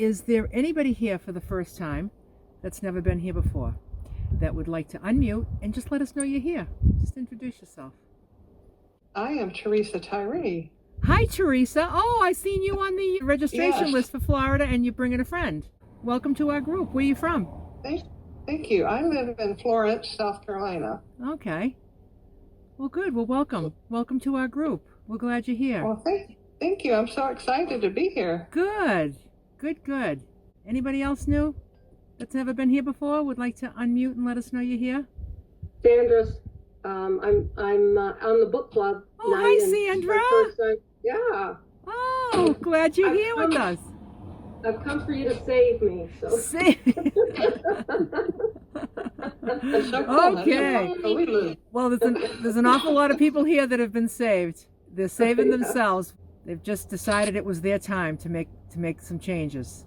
Is there anybody here for the first time that's never been here before that would like to unmute and just let us know you're here? Just introduce yourself. I am Teresa Tyree. Hi, Teresa. Oh, I seen you on the registration Yes. list for Florida, and you're bringing a friend. Welcome to our group. Where are you from? Thank you. I live in Florence, South Carolina. Okay. Well, good. Well, welcome. Welcome to our group. We're glad you're here. Well, thank you. I'm so excited to be here. Good. Good. Anybody else new that's never been here before would like to unmute and let us know you're here? Sandra's, I'm on the book club. Oh, hi, Sandra. Yeah. Oh, glad you're here with us. I've come for you to save me. So. That's so cool. Okay. Well, there's an awful lot of people here that have been saved. They're saving themselves. They've just decided it was their time to make some changes.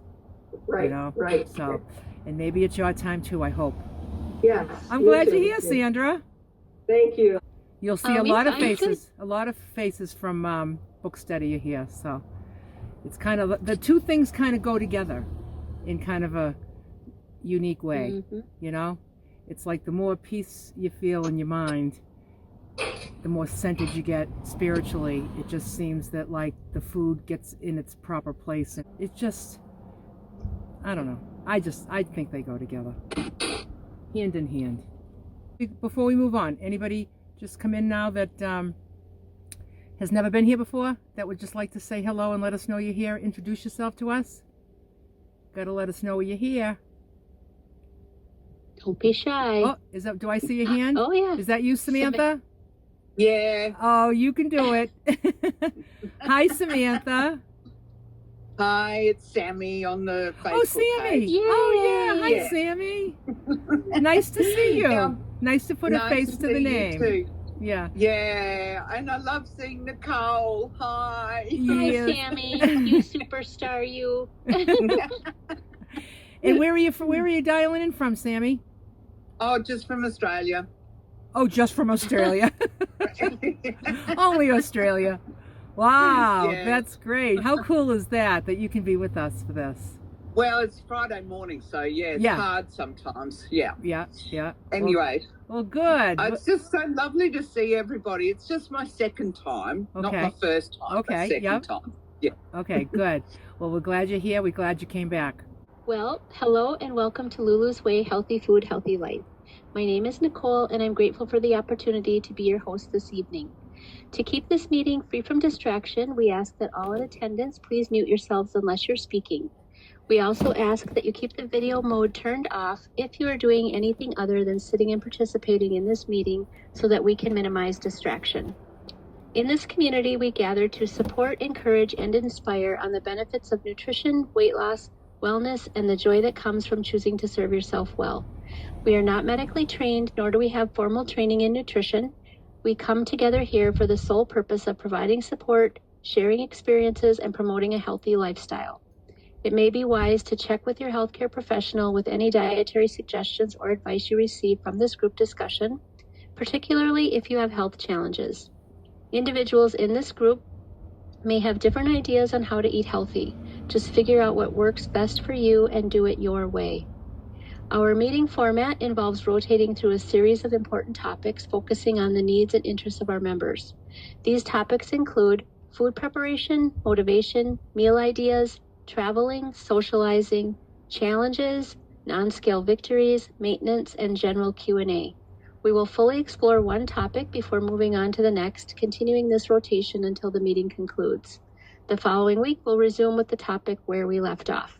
Right. You know? Right. So, and maybe it's your time too, I hope. Yes. I'm glad you're here, Sandra. Thank you. You'll see a lot of faces from book study here. So it's kind of, the two things kind of go together in kind of a unique way. Mm-hmm. You know, it's like the more peace you feel in your mind, the more centered you get spiritually. It just seems that like the food gets in its proper place. It just, I don't know. I think they go together, hand in hand. Before we move on, anybody just come in now that has never been here before, that would just like to say hello and let us know you're here? Introduce yourself to us. Gotta let us know you're here. Don't be shy. Oh, do I see a hand? Oh, yeah. Is that you, Samantha? Yeah. Oh, you can do it. Hi, Samantha. Hi, it's Sammy on the Facebook Oh, Sammy. page. Yay. Oh, yeah. Hi, Sammy. Nice to see you. Nice to put a face to the name. Too. Yeah. Yeah, and I love seeing Nicole. Hi. Hi, Sammy. You superstar, you. And where are you dialing in from, Sammy? Oh, just from Australia. Oh, just from Australia. Only Australia. Wow, yeah. That's great. How cool is that you can be with us for this? Well, it's Friday morning, so it's hard sometimes. Yeah. Anyway. Well, good. It's just so lovely to see everybody. It's just my second time, not my first time, but second time. Yeah. Okay, good. Well, we're glad you're here. We're glad you came back. Well, hello and welcome to Lulu's Way, Healthy Food, Healthy Life. My name is Nicole, and I'm grateful for the opportunity to be your host this evening. To keep this meeting free from distraction, we ask that all in attendance please mute yourselves unless you're speaking. We also ask that you keep the video mode turned off if you are doing anything other than sitting and participating in this meeting so that we can minimize distraction. In this community, we gather to support, encourage, and inspire on the benefits of nutrition, weight loss, wellness, and the joy that comes from choosing to serve yourself well. We are not medically trained, nor do we have formal training in nutrition. We come together here for the sole purpose of providing support, sharing experiences, and promoting a healthy lifestyle. It may be wise to check with your healthcare professional with any dietary suggestions or advice you receive from this group discussion, particularly if you have health challenges. Individuals in this group may have different ideas on how to eat healthy. Just figure out what works best for you and do it your way. Our meeting format involves rotating through a series of important topics focusing on the needs and interests of our members. These topics include food preparation, motivation, meal ideas, traveling, socializing, challenges, non-scale victories, maintenance, and general Q&A. We will fully explore one topic before moving on to the next, continuing this rotation until the meeting concludes. The following week, we'll resume with the topic where we left off.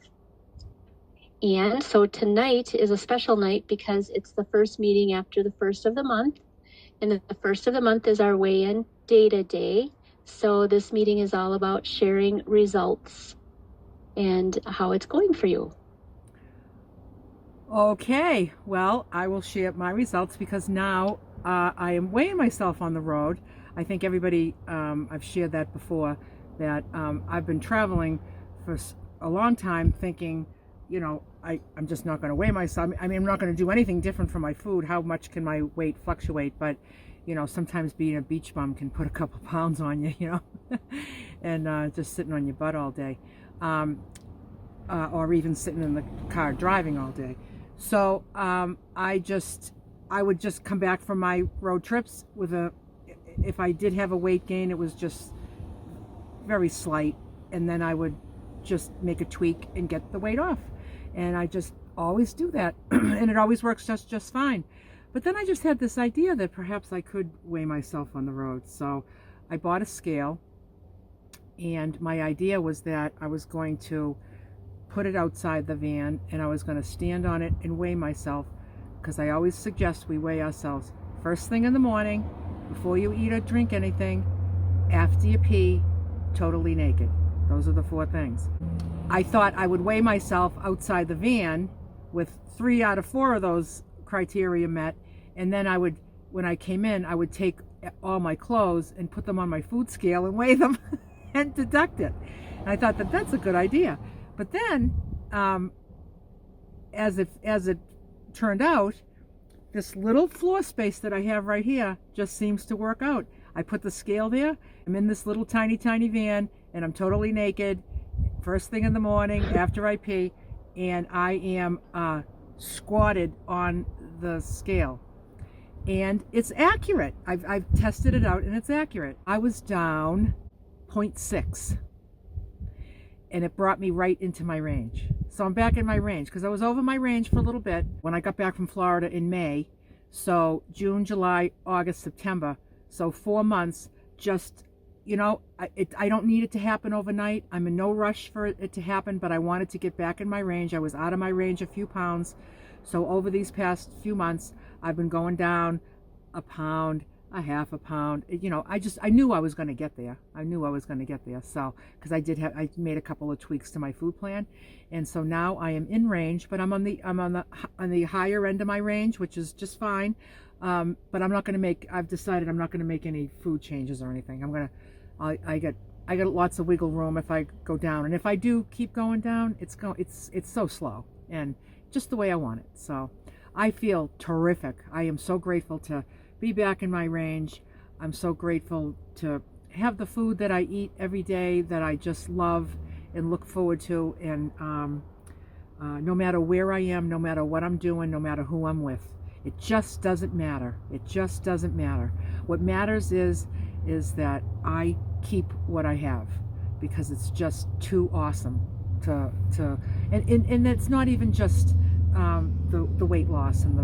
And so tonight is a special night because it's the first meeting after the first of the month. And the first of the month is our weigh-in data day. So this meeting is all about sharing results and how it's going for you. Okay, well, I will share my results because now I am weighing myself on the road. I think everybody, I've shared that before, that I've been traveling for a long time thinking, you know, I'm just not going to weigh myself. I mean, I'm not going to do anything different for my food. How much can my weight fluctuate? But, you know, sometimes being a beach bum can put a couple pounds on you, you know, and just sitting on your butt all day. or even sitting in the car driving all day. So I would just come back from my road trips if I did have a weight gain, it was just very slight, and then I would just make a tweak and get the weight off. And I just always do that, and it always works just fine. But then I just had this idea that perhaps I could weigh myself on the road. So I bought a scale, and my idea was that I was going to put it outside the van, and I was going to stand on it and weigh myself, because I always suggest we weigh ourselves first thing in the morning, before you eat or drink anything, after you pee, totally naked. Those are the 4 things. I thought I would weigh myself outside the van with 3 out of 4 of those criteria met, and then I would, when I came in, I would take all my clothes and put them on my food scale and weigh them and deduct it. And I thought that that's a good idea. But then, as it turned out, this little floor space that I have right here just seems to work out. I put the scale there. I'm in this little tiny van, and I'm totally naked first thing in the morning after I pee, and I am squatted on the scale, and it's accurate. I've tested it out, and it's accurate. I was down 0.6, and it brought me right into my range. So I'm back in my range, because I was over my range for a little bit when I got back from Florida in May. So June, July, August, September. So 4 months, just, I don't need it to happen overnight. I'm in no rush for it to happen, but I wanted to get back in my range. I was out of my range a few pounds. So over these past few months, I've been going down a pound, a half a pound. I knew I was going to get there. So, because I made a couple of tweaks to my food plan, and so now I am in range, but I'm on the higher end of my range, which is just fine. But I've decided I'm not going to make any food changes or anything. I get lots of wiggle room if I go down, and if I do keep going down, it's so slow and just the way I want it. So I feel terrific. I am so grateful to be back in my range. I'm so grateful to have the food that I eat every day that I just love and look forward to, and no matter where I am, no matter what I'm doing, no matter who I'm with, it just doesn't matter. What matters is that I keep what I have, because it's just too awesome and it's not even just the weight loss and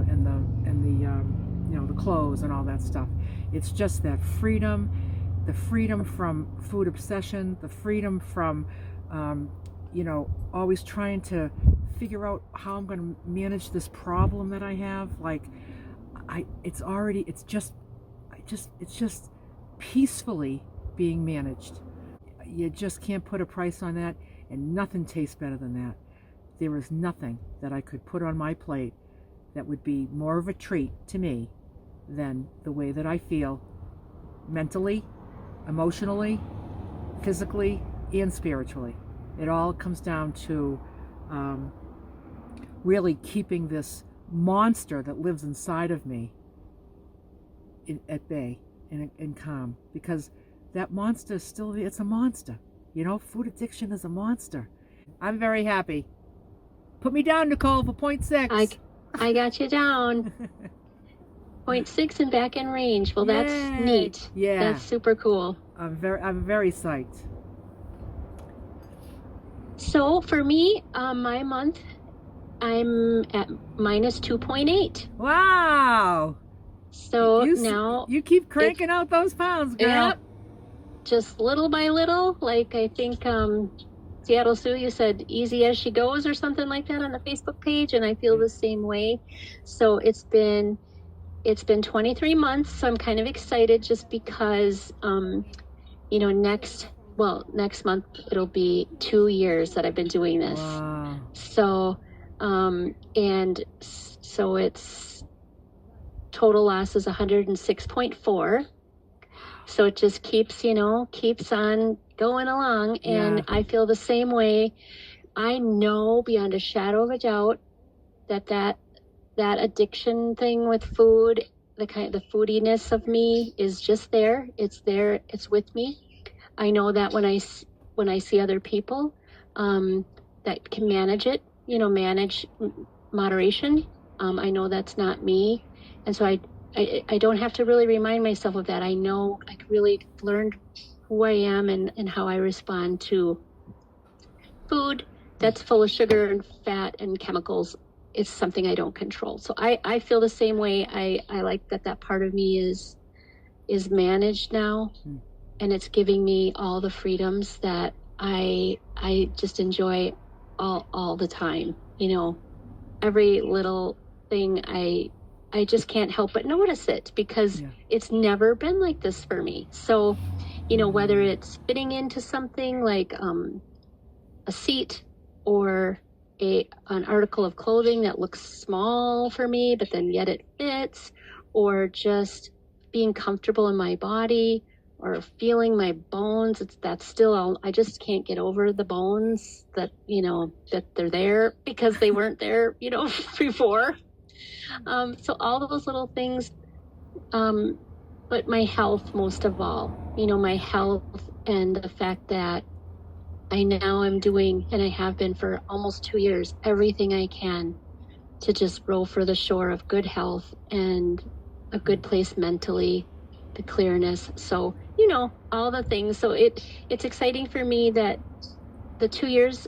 the clothes and all that stuff. It's just that freedom, the freedom from food obsession, the freedom from always trying to figure out how I'm going to manage this problem that I have. It's just peacefully being managed. You just can't put a price on that, and nothing tastes better than that. There is nothing that I could put on my plate that would be more of a treat to me than the way that I feel mentally, emotionally, physically, and spiritually. It all comes down to really keeping this monster that lives inside of me at bay and calm, because that monster is still, it's a monster. Food addiction is a monster. I'm very happy. Put me down, Nicole, for 0.6. I got you down. 0.6 and back in range. Well, that's neat. Yeah. That's super cool. I'm very psyched. So for me, my month, I'm at minus 2.8. Wow. So now you keep cranking out those pounds, girl. Yep. Just little by little. Like, I think Seattle Sue, you said easy as she goes or something like that on the Facebook page, and I feel the same way. So it's been 23 months, so I'm kind of excited just because next month it'll be 2 years that I've been doing this. Wow. So so it's total loss is 106.4. So it just keeps on going along. And I feel the same way. I know beyond a shadow of a doubt that addiction thing with food, the foodiness of me is just there. It's there. It's with me. I know that when I see other people, that can manage it, manage moderation. I know that's not me. And so I don't have to really remind myself of that. I know I really learned who I am and how I respond to food that's full of sugar and fat and chemicals. It's something I don't control. So I feel the same way. I like that part of me is managed now, and it's giving me all the freedoms that I just enjoy all the time. Every little thing I just can't help but notice it, because it's never been like this for me. So, whether it's fitting into something like a seat or an article of clothing that looks small for me, but then yet it fits, or just being comfortable in my body or feeling my bones, that's still, I just can't get over the bones that, that they're there because they weren't there, before. So all those little things, but my health most of all, my health, and the fact that I now am doing, and I have been for almost 2 years, everything I can to just row for the shore of good health and a good place mentally, the clearness. So, all the things. So it's exciting for me that the 2 years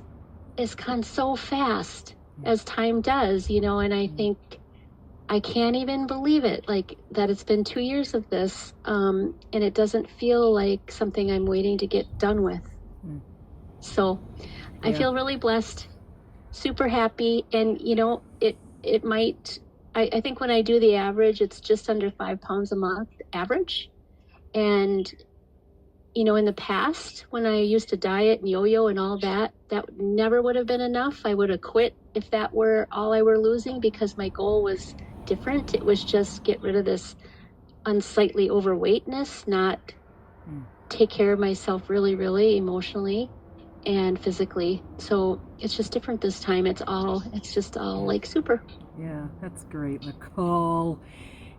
has gone so fast as time does, and I think I can't even believe it, like that it's been 2 years of this, and it doesn't feel like something I'm waiting to get done with. So I feel really blessed, super happy. And, it might, I think when I do the average, it's just under 5 pounds a month average. And, in the past, when I used to diet and yo-yo and all that, that never would have been enough. I would have quit if that were all I were losing, because my goal was different. It was just get rid of this unsightly overweightness, not take care of myself really, really emotionally and physically. So it's just different this time. It's just all like super. Yeah, that's great, Nicole.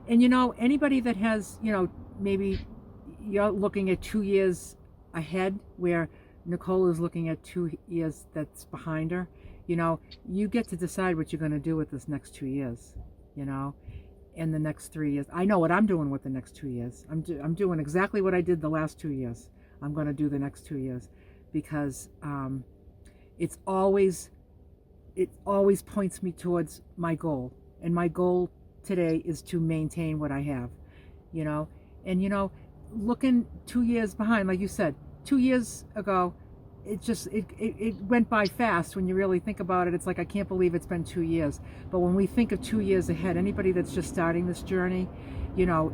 And anybody that has, maybe you're looking at 2 years ahead, where Nicole is looking at 2 years that's behind her, you get to decide what you're going to do with this next 2 years, and the next 3 years. I know what I'm doing with the next 2 years. I'm doing exactly what I did the last 2 years. I'm going to do the next 2 years, because it always points me towards my goal. And my goal today is to maintain what I have, and looking 2 years behind, like you said, 2 years ago, it went by fast. When you really think about it, it's like, I can't believe it's been 2 years. But when we think of 2 years ahead, anybody that's just starting this journey,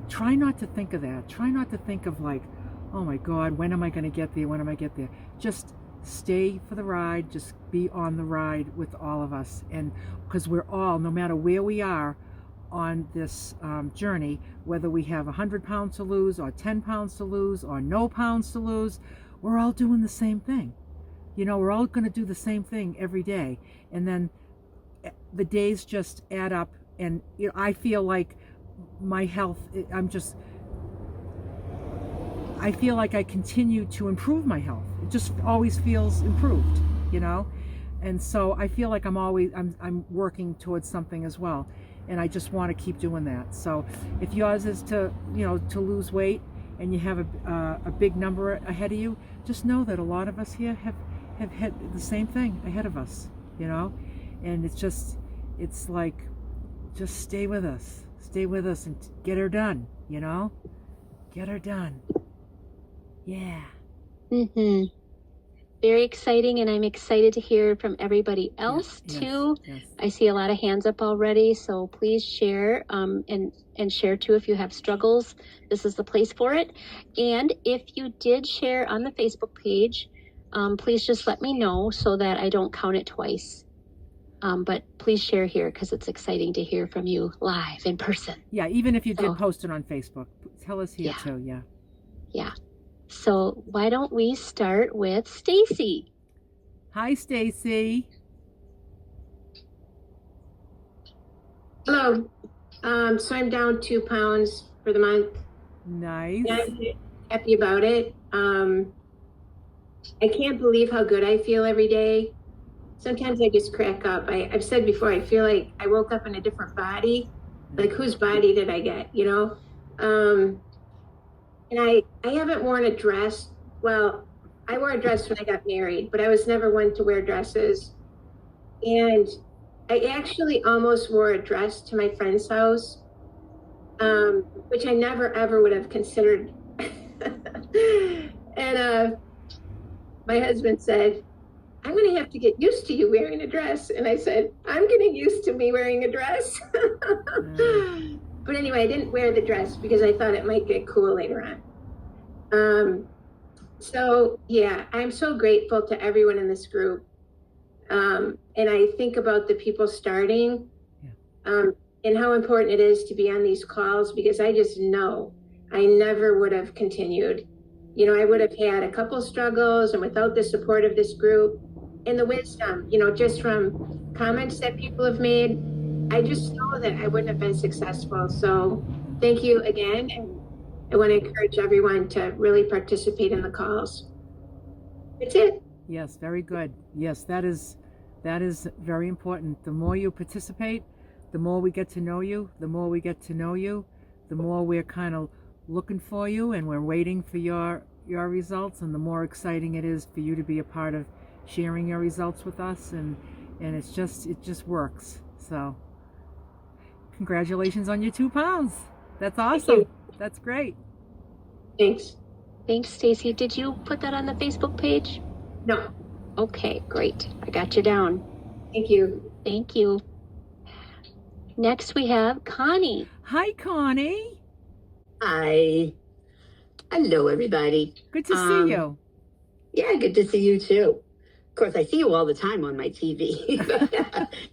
try not to think of that. Try not to think of like, oh my God, when am I going to get there? When am I get there? Just stay for the ride. Just be on the ride with all of us. And because we're all, no matter where we are on this journey, whether we have 100 pounds to lose or 10 pounds to lose or no pounds to lose, we're all doing the same thing. We're all going to do the same thing every day. And then the days just add up. And I feel like my health, I feel like I continue to improve my health. It just always feels improved, And so I feel like I'm working towards something as well. And I just want to keep doing that. So if yours is to lose weight, and you have a big number ahead of you, just know that a lot of us here have had the same thing ahead of us, And it's like, just stay with us and get her done, get her done. Yeah. Very exciting, and I'm excited to hear from everybody else too. Yes. I see a lot of hands up already, so please share, and share too if you have struggles. This is the place for it. And if you did share on the Facebook page, please just let me know so that I don't count it twice. But please share here, because it's exciting to hear from you live in person. Yeah, even if you did post it on Facebook, tell us here too. Yeah. Yeah. So why don't we start with Stacy? Hi, Stacy. Hello. So I'm down 2 pounds for the month. Nice. I'm happy about it. I can't believe how good I feel every day. sometimes I just crack up. I've said before, I feel like I woke up in a different body. Like, whose body did I get, you know? And I haven't worn a dress. Well, I wore a dress when I got married, but I was never one to wear dresses. And I actually almost wore a dress to my friend's house, which I never ever would have considered. And my husband said, I'm going to have to get used to you wearing a dress. And I said, I'm getting used to me wearing a dress. But anyway, I didn't wear the dress because I thought it might get cool later on. So yeah, I'm so grateful to everyone in this group. And I think about the people starting, and how important it is to be on these calls, because I just know I never would have continued. You know, I would have had a couple struggles, and without the support of this group and the wisdom, you know, just from comments that people have made, I just know that I wouldn't have been successful. So thank you again. And I want to encourage everyone to really participate in the calls. That's it. Yes, very good. Yes, that is very important. The more you participate, the more we get to know you. The more we get to know you, the more we're kind of looking for you, and we're waiting for your results, and the more exciting it is for you to be a part of sharing your results with us, and it just works. So congratulations on your 2 pounds. That's awesome. That's great. Thanks. Thanks, Stacy. Did you put that on the Facebook page? No. Okay, great. I got you down. Thank you. Thank you. Next we have Connie. Hi, Connie. Hi. Hello, everybody. Good to see you. Yeah, good to see you too. Of course, I see you all the time on my TV.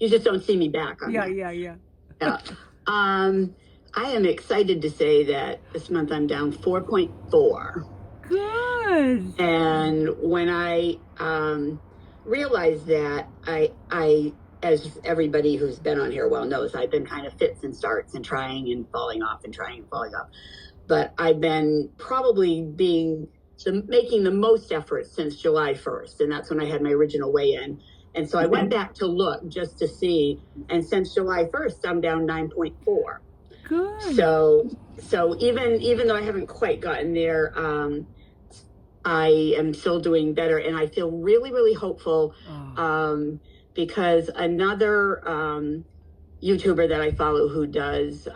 You just don't see me back on that. Yeah. I am excited to say that this month I'm down 4.4. Good. And when I realized that, I, as everybody who's been on here well knows, I've been kind of fits and starts and trying and falling off and trying and falling off. But I've been probably making the most effort since July 1st. And that's when I had my original weigh-in. And so I went back to look just to see. And since July 1st, I'm down 9.4. Good. So even though I haven't quite gotten there, I am still doing better, and I feel really, really hopeful, because another YouTuber that I follow who does,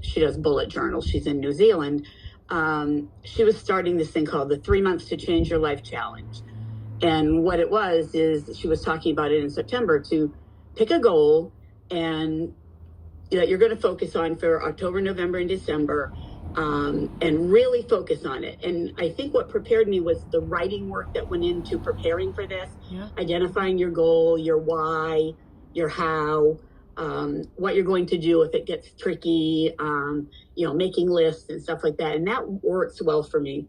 she does bullet journals. She's in New Zealand. She was starting this thing called the 3 months to change your life challenge. And what it was is she was talking about it in September, to pick a goal and that you're going to focus on for October, November, and December, and really focus on it. And I think what prepared me was the writing work that went into preparing for this, identifying your goal, your why, your how, what you're going to do if it gets tricky, making lists and stuff like that. And that works well for me.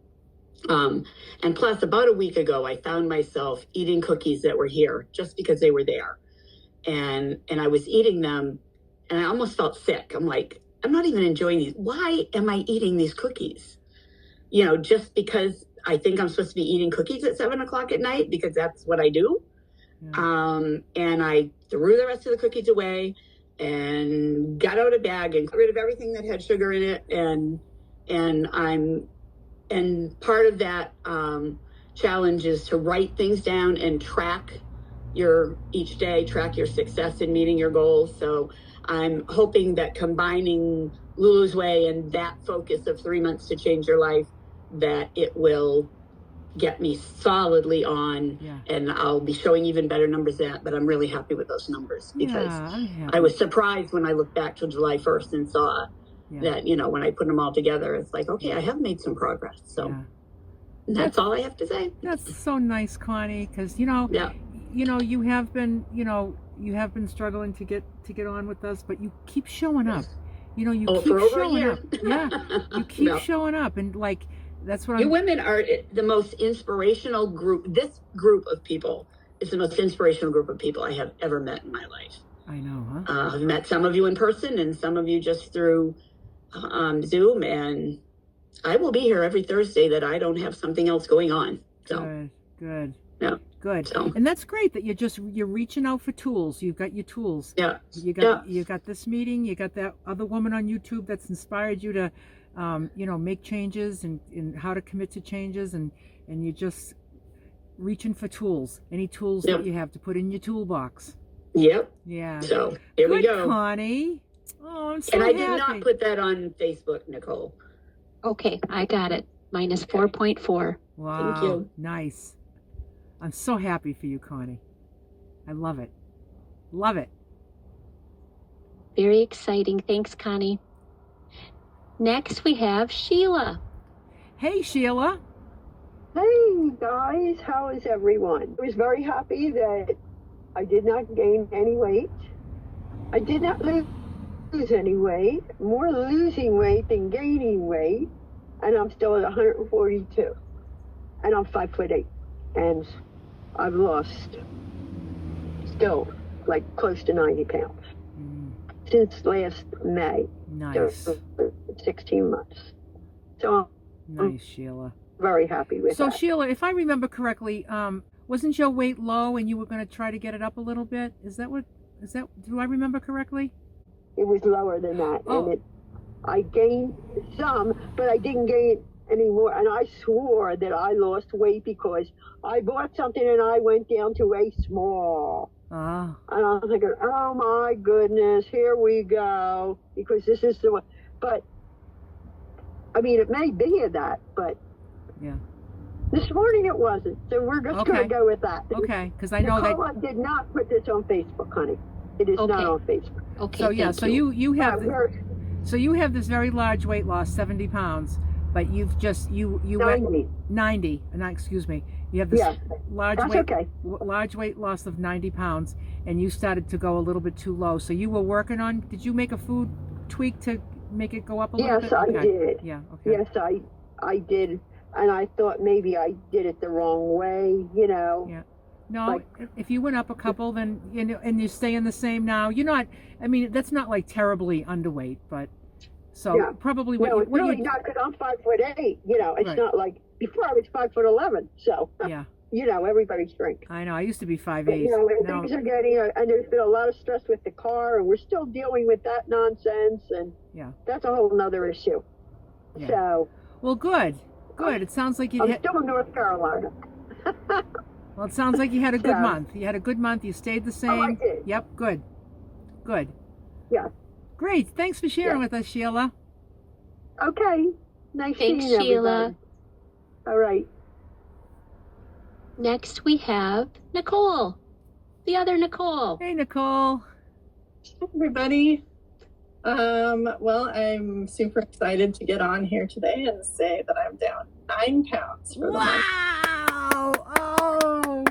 And plus, about a week ago, I found myself eating cookies that were here just because they were there. And I was eating them, and I almost felt sick. I'm like, I'm not even enjoying these. Why am I eating these cookies? Just because I think I'm supposed to be eating cookies at 7:00 at night, because that's what I do. And I threw the rest of the cookies away and got out a bag and got rid of everything that had sugar in it. And part of that challenge is to write things down and track each day, track your success in meeting your goals. So I'm hoping that combining Lulu's Way and that focus of 3 months to change your life, that it will get me solidly on, and I'll be showing even better numbers but I'm really happy with those numbers, because I was surprised when I looked back to July 1st and saw that, when I put them all together, it's like, okay, I have made some progress. So that's all I have to say. That's so nice, Connie, because, you have been struggling to get on with us, but you keep showing up. You keep showing up. Yeah, you keep showing up, and that's what you women are the most inspirational group. This group of people is the most inspirational group of people I have ever met in my life. I know, huh? I've met some of you in person and some of you just through Zoom, and I will be here every Thursday that I don't have something else going on. So good. Yeah. Good. So. And that's great that you're reaching out for tools. You've got your tools. Yeah. You got this meeting, you got that other woman on YouTube that's inspired you to make changes and how to commit to changes, and you're just reaching for tools. Any tools that you have to put in your toolbox. Yep. Yeah. So here we go. Connie. Oh, I'm so happy. And I happy. did not put that on Facebook, Nicole. Okay, I got it. Minus 4.4. Wow. Thank you. Nice. I'm so happy for you, Connie. I love it. Love it. Very exciting. Thanks, Connie. Next, we have Sheila. Hey, Sheila. Hey, guys. How is everyone? I was very happy that I did not gain any weight. I did not lose any weight. More losing weight than gaining weight. And I'm still at 142. And I'm 5'8". And I've lost still like close to 90 pounds since last May. Nice. 16 months. So nice, Sheila. Very happy with that. So Sheila, if I remember correctly, wasn't your weight low and you were going to try to get it up a little bit? Do I remember correctly? It was lower than that. Oh. And I gained some, but I didn't gain any more. And I swore that I lost weight because I bought something and I went down to a small. Ah. And I was thinking, oh my goodness, here we go. Because this is the one. But, I mean, it may be that, but yeah. This morning it wasn't. So we're just going to go with that. Okay, because I know that. I did not put this on Facebook, honey. It is not on Facebook. Okay. So yeah, so you have so you have this very large weight loss, 70 pounds, but you've just you 90. 90. Excuse me. You have this large weight loss of 90 pounds, and you started to go a little bit too low. So you were working on. Did you make a food tweak to make it go up a little bit? Yes, I did. Yeah. Okay. Yes, I did, and I thought maybe I did it the wrong way. Yeah. No, if you went up a couple, then and you're staying the same now. You're not. I mean, that's not like terribly underweight, but probably. No, it's really not because I'm 5'8". It's not like before I was 5'11". So yeah, everybody's drink. I know. I used to be 5'8". Things are getting, and there's been a lot of stress with the car, and we're still dealing with that nonsense, and that's a whole nother issue. Yeah. So. Well, good. It sounds like I'm still in North Carolina. Well, it sounds like you had a good month. You had a good month. You stayed the same. Oh, I did. Yep, good. Yeah. Great. Thanks for sharing with us, Sheila. Okay. Nice Thanks, seeing Sheila. everybody. All right. Next, we have Nicole. The other Nicole. Hey, Nicole. Hey, everybody. Well, I'm super excited to get on here today and say that I'm down 9 pounds for the month. Wow! Oh,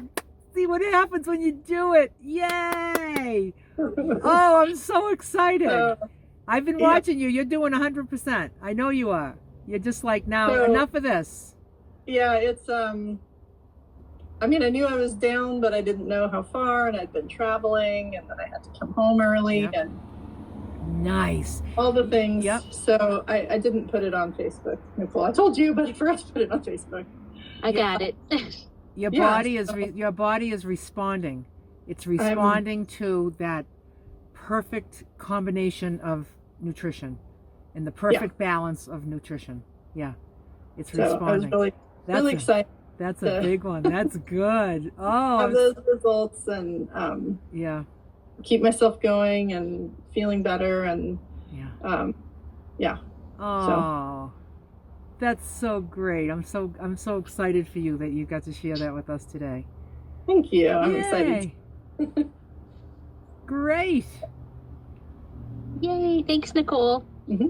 see what happens when you do it. Yay! Oh, I'm so excited. I've been watching you. You're doing 100%. I know you are. You're just like, now, enough of this. Yeah, it's, I mean, I knew I was down, but I didn't know how far, and I'd been traveling, and then I had to come home early, and nice. all the things. Yep. So I didn't put it on Facebook, Nicole. I told you, but I forgot to put it on Facebook. I got it. Your body is responding. It's responding to that perfect combination of nutrition and the perfect balance of nutrition. Yeah, it's responding. I was really excited. That's a big one. That's good. Oh, have those results and keep myself going and feeling better and Oh, that's so great. I'm so excited for you that you got to share that with us today. Thank you. I'm excited. Great. Yay. Thanks, Nicole. Mm-hmm.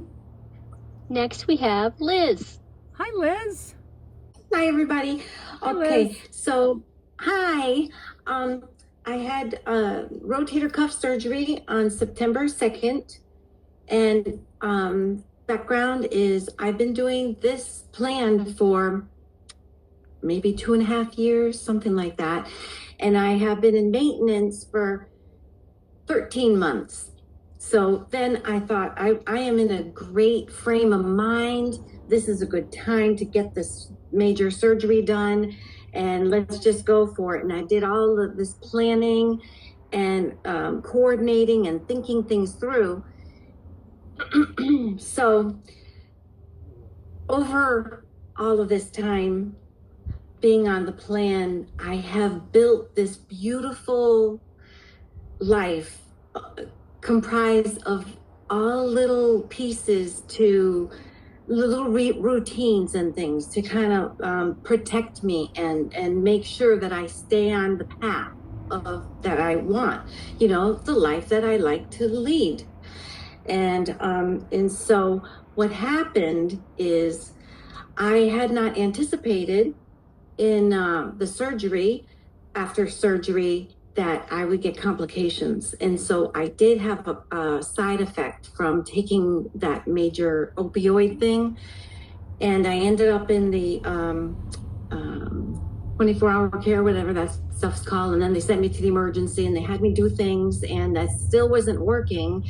Next, we have Liz. Hi, Liz. Hi, everybody. Okay, so hi. I had rotator cuff surgery on September 2nd, and background is I've been doing this plan for maybe 2.5 years, something like that, and I have been in maintenance for 13 months. So then I thought I am in a great frame of mind. This is a good time to get this major surgery done. and let's just go for it. And I did all of this planning and coordinating and thinking things through. So over all of this time being on the plan, I have built this beautiful life comprised of all little pieces to little routines and things to kind of protect me and make sure that I stay on the path of that I want, you know, the life that I like to lead. And so what happened is I had not anticipated in the surgery, after surgery, that I would get complications. And so I did have a side effect from taking that major opioid thing. And I ended up in the 24-hour care, whatever that stuff's called. And then they sent me to the emergency and they had me do things and that still wasn't working.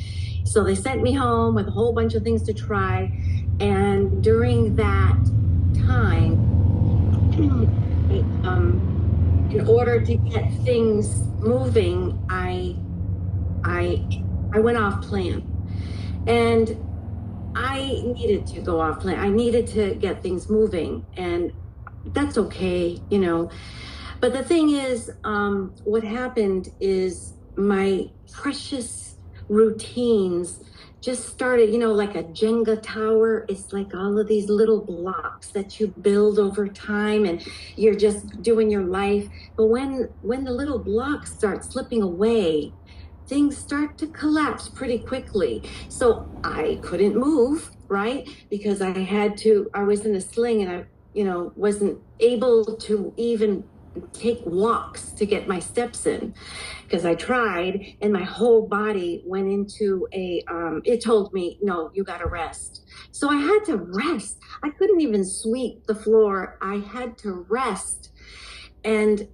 So they sent me home with a whole bunch of things to try. And during that time, in order to get things moving, I went off plan, and I needed to go off plan. I needed to get things moving, and that's okay, you know. But the thing is, what happened is my precious routines just started, you know, like a Jenga tower. It's like all of these little blocks that you build over time and you're just doing your life. But when the little blocks start slipping away, things start to collapse pretty quickly. So I couldn't move, right? Because I was in a sling and I, you know, wasn't able to even take walks to get my steps in, because I tried and my whole body went into it told me, no, you got to rest. So I had to rest. I couldn't even sweep the floor. I had to rest. And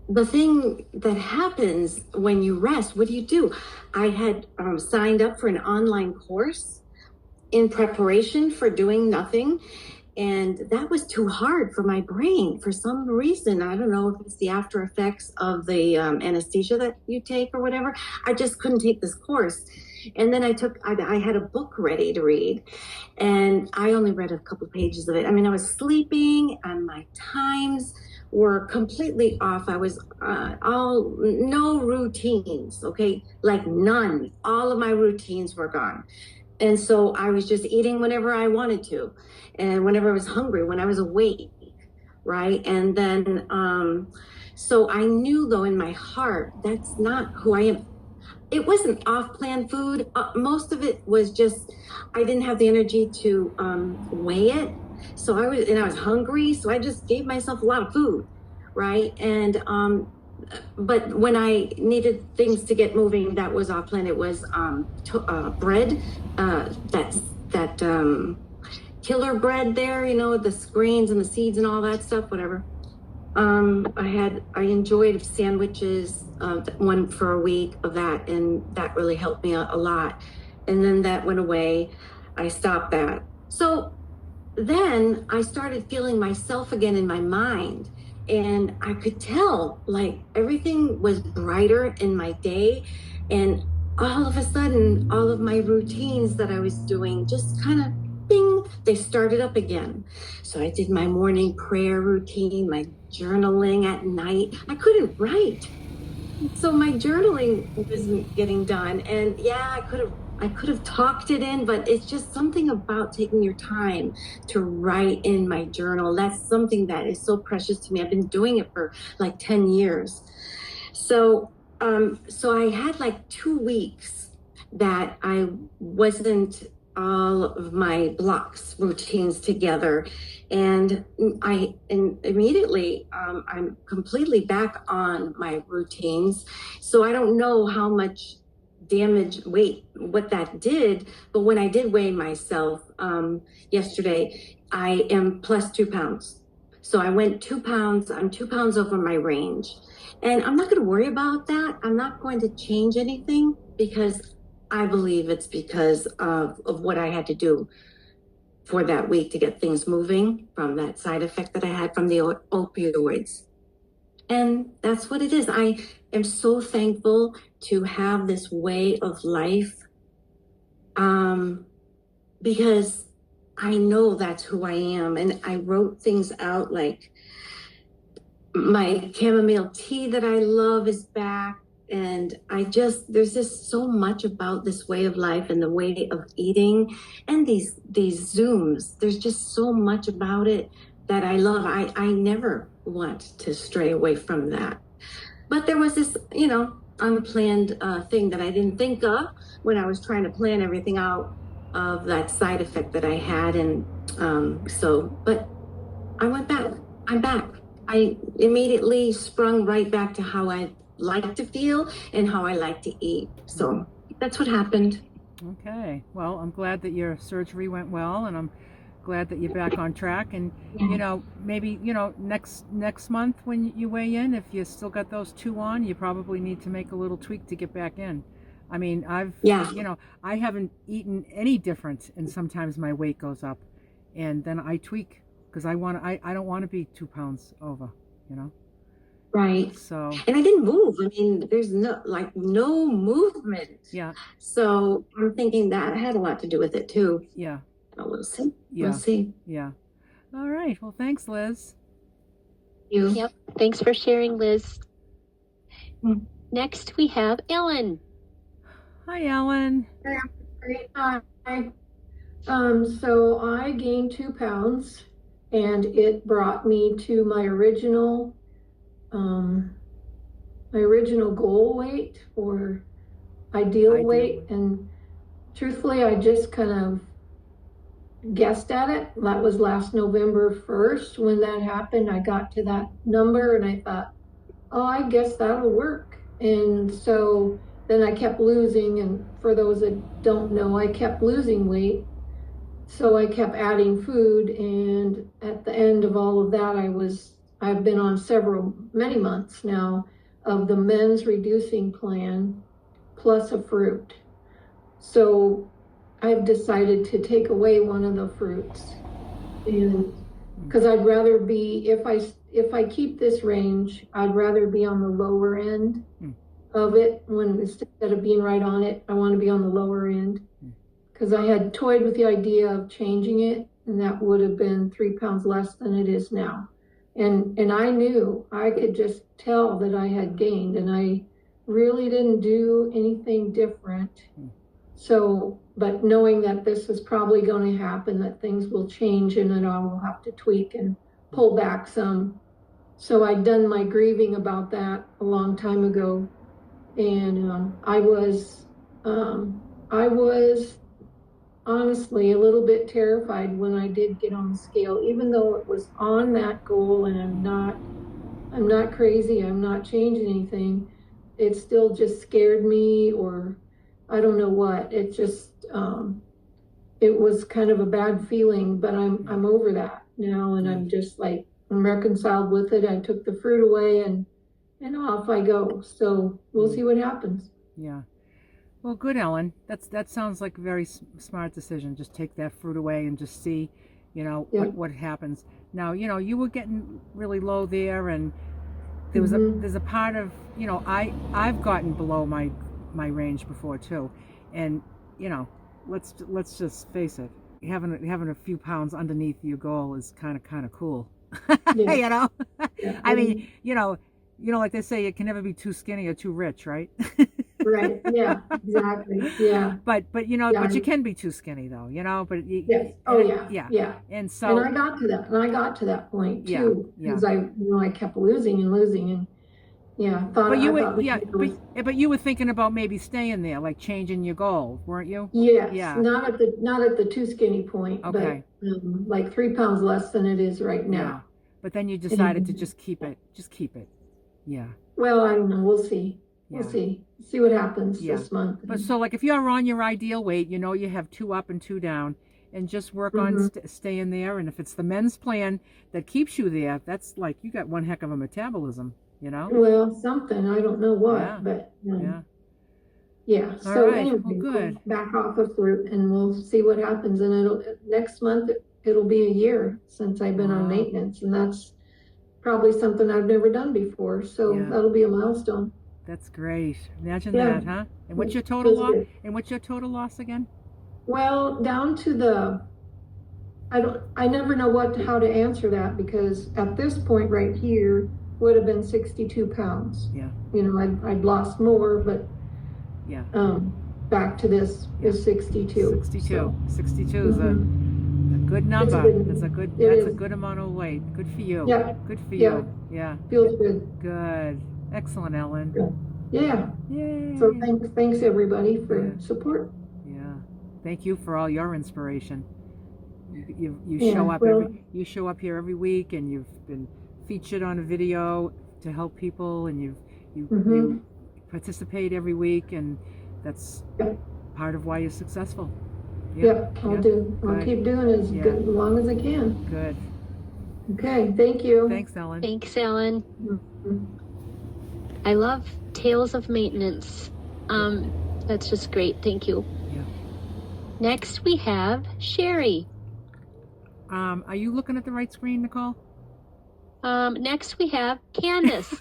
the thing that happens when you rest, what do? I had signed up for an online course in preparation for doing nothing. And that was too hard for my brain for some reason. I don't know if it's the after effects of the anesthesia that you take or whatever. I just couldn't take this course. And then I had a book ready to read, and I only read a couple of pages of it. I mean, I was sleeping and my times were completely off. I was no routines, okay? Like none. All of my routines were gone. And so I was just eating whenever I wanted to and whenever I was hungry, when I was awake, right? And then, so I knew though in my heart, that's not who I am. It wasn't off-plan food. Most of it was just, I didn't have the energy to weigh it. So I was hungry. So I just gave myself a lot of food, right? And, but when I needed things to get moving, that was off plan. It was bread, that killer bread there, you know, the grains and the seeds and all that stuff, whatever. I enjoyed sandwiches, one for a week of that, and that really helped me a lot. And then that went away. I stopped that. So then I started feeling myself again in my mind. And I could tell, like, everything was brighter in my day. And all of a sudden, all of my routines that I was doing just kind of, bing, they started up again. So I did my morning prayer routine, my journaling at night. I couldn't write. So my journaling wasn't getting done. And yeah, I could have talked it in, but it's just something about taking your time to write in my journal. That's something that is so precious to me. I've been doing it for like 10 years. So I had like 2 weeks that I wasn't all of my blocks routines together. And immediately I'm completely back on my routines. So I don't know how much what that did, but when I did weigh myself yesterday, I am plus 2 pounds. So I went 2 pounds. I'm 2 pounds over my range, and I'm not going to worry about that. I'm not going to change anything because I believe it's because of what I had to do for that week to get things moving from that side effect that I had from the opioids. And that's what it is. I am so thankful to have this way of life, because I know that's who I am. And I wrote things out like my chamomile tea that I love is back. And there's just so much about this way of life and the way of eating and these Zooms. There's just so much about it that I love. I never want to stray away from that. But there was this, unplanned thing that I didn't think of when I was trying to plan everything out of that side effect that I had. And but I went back. I'm back. I immediately sprung right back to how I like to feel and how I like to eat. So that's what happened. Okay. Well, I'm glad that your surgery went well, and I'm glad that you're back on track. And maybe next month when you weigh in, if you still got those 2 on, you probably need to make a little tweak to get back in. I mean, I haven't eaten any different, and sometimes my weight goes up, and then I tweak because I don't want to be 2 pounds over, Right. So. And I didn't move. I mean, there's no movement. Yeah. So I'm thinking that had a lot to do with it too. Yeah. But we'll see. Yeah. We'll see. Yeah. All right. Well, thanks, Liz. Yep. Thanks for sharing, Liz. Next, we have Ellen. Hi, Ellen. Hi. So I gained 2 pounds, and it brought me to my original goal weight or ideal weight. And truthfully, I just kind of guessed at it. That was last November 1st when that happened. I got to that number and I thought, oh, I guess that'll work. And so then I kept losing, and for those that don't know, I kept losing weight. So I kept adding food, and at the end of all of that, I've been on many months now of the men's reducing plan plus a fruit. So I've decided to take away one of the fruits, and because I'd rather be, if I keep this range, I'd rather be on the lower end of it. When instead of being right on it, I want to be on the lower end, because I had toyed with the idea of changing it, and that would have been 3 pounds less than it is now. And I knew, I could just tell that I had gained, and I really didn't do anything different. So, but knowing that this is probably going to happen, that things will change and that I will have to tweak and pull back some. So I'd done my grieving about that a long time ago. And I was honestly a little bit terrified when I did get on the scale, even though it was on that goal, and I'm not crazy, I'm not changing anything. It still just scared me, or I don't know what. It just it was kind of a bad feeling, but I'm over that now, and I'm just like, I'm reconciled with it. I took the fruit away, and off I go. So we'll see what happens. Yeah. Well, good, Ellen. That sounds like a very smart decision. Just take that fruit away and just see, what happens. Now, you were getting really low there, and there's a part of, I've gotten below my range before too, and let's just face it, having a few pounds underneath your goal is kind of cool. Yeah. Yeah. I mean, like they say, you can never be too skinny or too rich, right? Right. Yeah. Exactly. Yeah. But but you can be too skinny though, but yes. Oh yeah. Yeah. And so, and I got to that point too, because I kept losing and but you were thinking about maybe staying there, like changing your goal, weren't you? Yes. Yeah. Not at the too skinny point. Okay. But like 3 pounds less than it is right now. Yeah. But then you decided to just keep it. Yeah. Well, I don't know. We'll see. Yeah. We'll see what happens this month. But so, like, if you're on your ideal weight, you have 2 up and 2 down, and just work on staying there. And if it's the men's plan that keeps you there, that's like, you got one heck of a metabolism, Well, something, I don't know what, but Yeah. All So right. anyway, Well, good. we'll back off of fruit and we'll see what happens. And next month it'll be a year since I've been on maintenance, and that's probably something I've never done before. So that'll be a milestone. That's great. Imagine that, huh? And what's your total loss? And what's your total loss again? Well, down to I never know how to answer that, because at this point right here would have been 62 pounds. Yeah. You know, I'd lost more, but yeah. Back to this is 62. 62. So. 62 is a good number. That's a good amount of weight. Good for you. Yeah. Good for you. Yeah. Feels good. Good. Excellent, Ellen. Good. Yeah. Yay. So thanks everybody for support. Yeah. Thank you for all your inspiration. You show up here every week, and you've been featured on a video to help people, and you participate every week, and that's part of why you're successful. I'll keep doing it as long as I can. Good. Okay, thank you. Thanks, Ellen. Thanks, Ellen. I love tales of maintenance. That's just great. Thank you. Yeah. Next we have Sherry. Are you looking at the right screen, Nicole? Next we have Candace.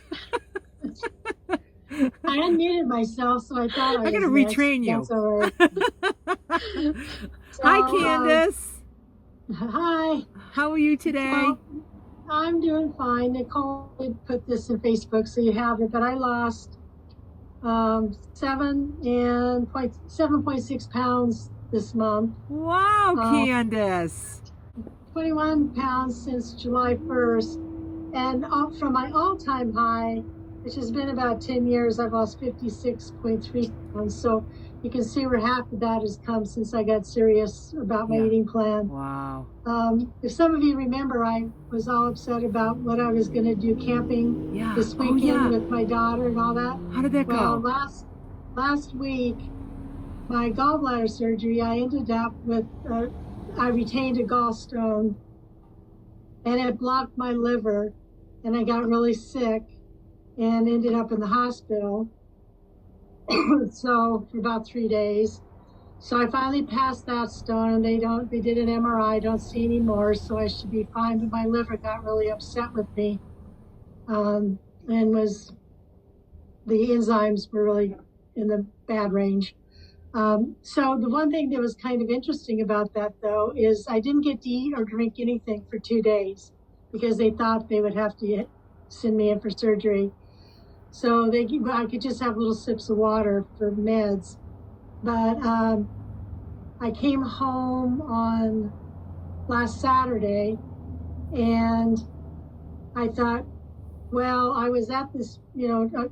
I unmuted myself, so I thought I'm going to retrain you. That's all right. Hi, Candace. Hi. How are you today? I'm doing fine. Nicole did put this in Facebook, so you have it. But I lost 7.6 pounds this month. Wow, Candace. 21 pounds since July 1st. And from my all-time high, which has been about 10 years, I've lost 56.3 pounds. So you can see where half of that has come since I got serious about my eating plan. Wow. If some of you remember, I was all upset about what I was going to do camping this weekend with my daughter and all that. How did that go? Last week, my gallbladder surgery, I ended up with, I retained a gallstone, and it blocked my liver, and I got really sick and ended up in the hospital. So for about 3 days. So I finally passed that stone, and they did an MRI, don't see any more, so I should be fine. But my liver got really upset with me, and the enzymes were really in the bad range. So the one thing that was kind of interesting about that, though, is I didn't get to eat or drink anything for 2 days because they thought they would have to send me in for surgery. So I could just have little sips of water for meds. But I came home on last Saturday, and I thought, well, I was at this, a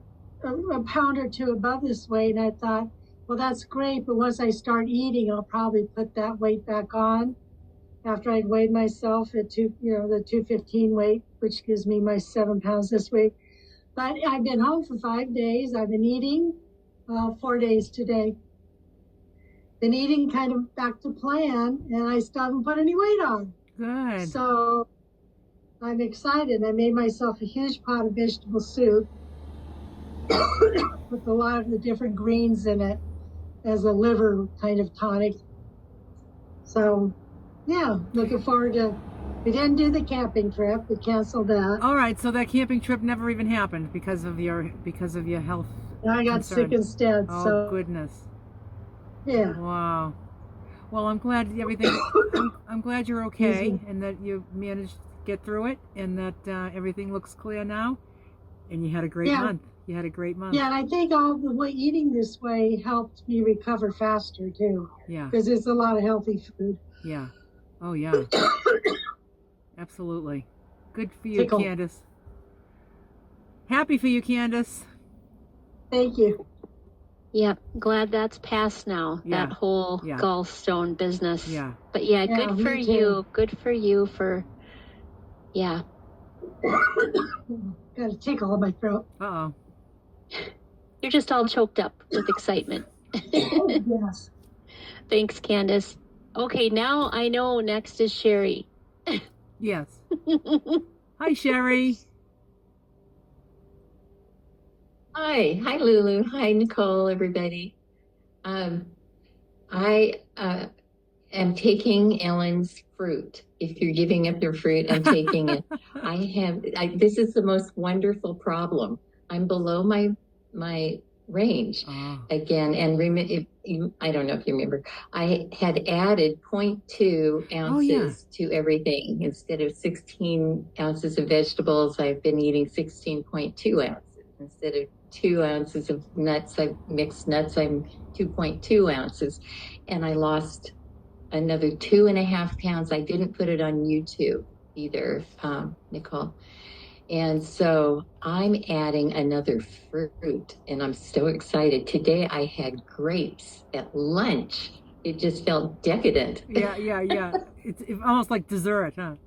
pound or two above this weight, and I thought, well, that's great, but once I start eating, I'll probably put that weight back on after I'd weighed myself at the 215 weight, which gives me my 7 pounds this week. But I've been home for 5 days. I've been eating 4 days today. Been eating kind of back to plan, and I still haven't put any weight on. Good. So I'm excited. I made myself a huge pot of vegetable soup with a lot of the different greens in it as a liver kind of tonic. So, yeah, looking forward to. We didn't do the camping trip. We canceled that. All right, so that camping trip never even happened because of your health. I got sick instead. Oh, so goodness. Yeah. Wow. Well, I'm glad I'm glad you're okay, and that you managed to get through it, and that everything looks clear now, and you had a great month. You had a great month. Yeah, and I think all the way eating this way helped me recover faster too. Yeah. Because it's a lot of healthy food. Yeah. Oh yeah. Absolutely. Good for you, Candace. Happy for you, Candace. Thank you. Yep, glad that's passed now, that whole gallstone business. Yeah. But good for you. Good for you for, Got a tickle in my throat. Uh-oh. You're just all choked up with excitement. Yes. Thanks, Candace. Okay, now I know next is Sherry. Yes. Hi, Sherry. Hi Lulu. Hi, Nicole, everybody. I am taking Ellen's fruit. If you're giving up your fruit, I'm taking it. This is the most wonderful problem. I'm below my range again. And I don't know if you remember, I had added 0.2 ounces to everything. Instead of 16 ounces of vegetables, I've been eating 16.2 ounces. Instead of 2 ounces of nuts, mixed nuts, I'm 2.2 ounces. And I lost another 2.5 pounds. I didn't put it on YouTube either, Nicole. And so I'm adding another fruit, and I'm so excited. Today I had grapes at lunch. It just felt decadent. Yeah. It's almost like dessert, huh?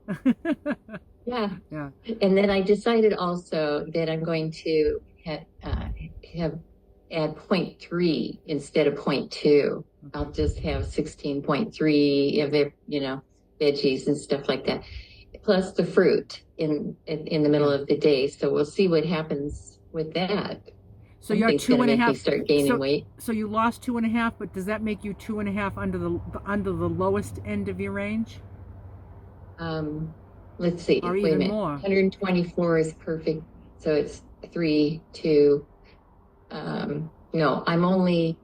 Yeah. And then I decided also that I'm going to add 0.3 instead of 0.2. I'll just have 16.3 of it, veggies and stuff like that, plus the fruit in the middle of the day. So we'll see what happens with that. So you're 2.5. Start gaining weight. So you lost 2.5, but does that make you 2.5 under the lowest end of your range? Let's see. Or wait a minute. More. 124 is perfect. So it's 3, 2. No, I'm only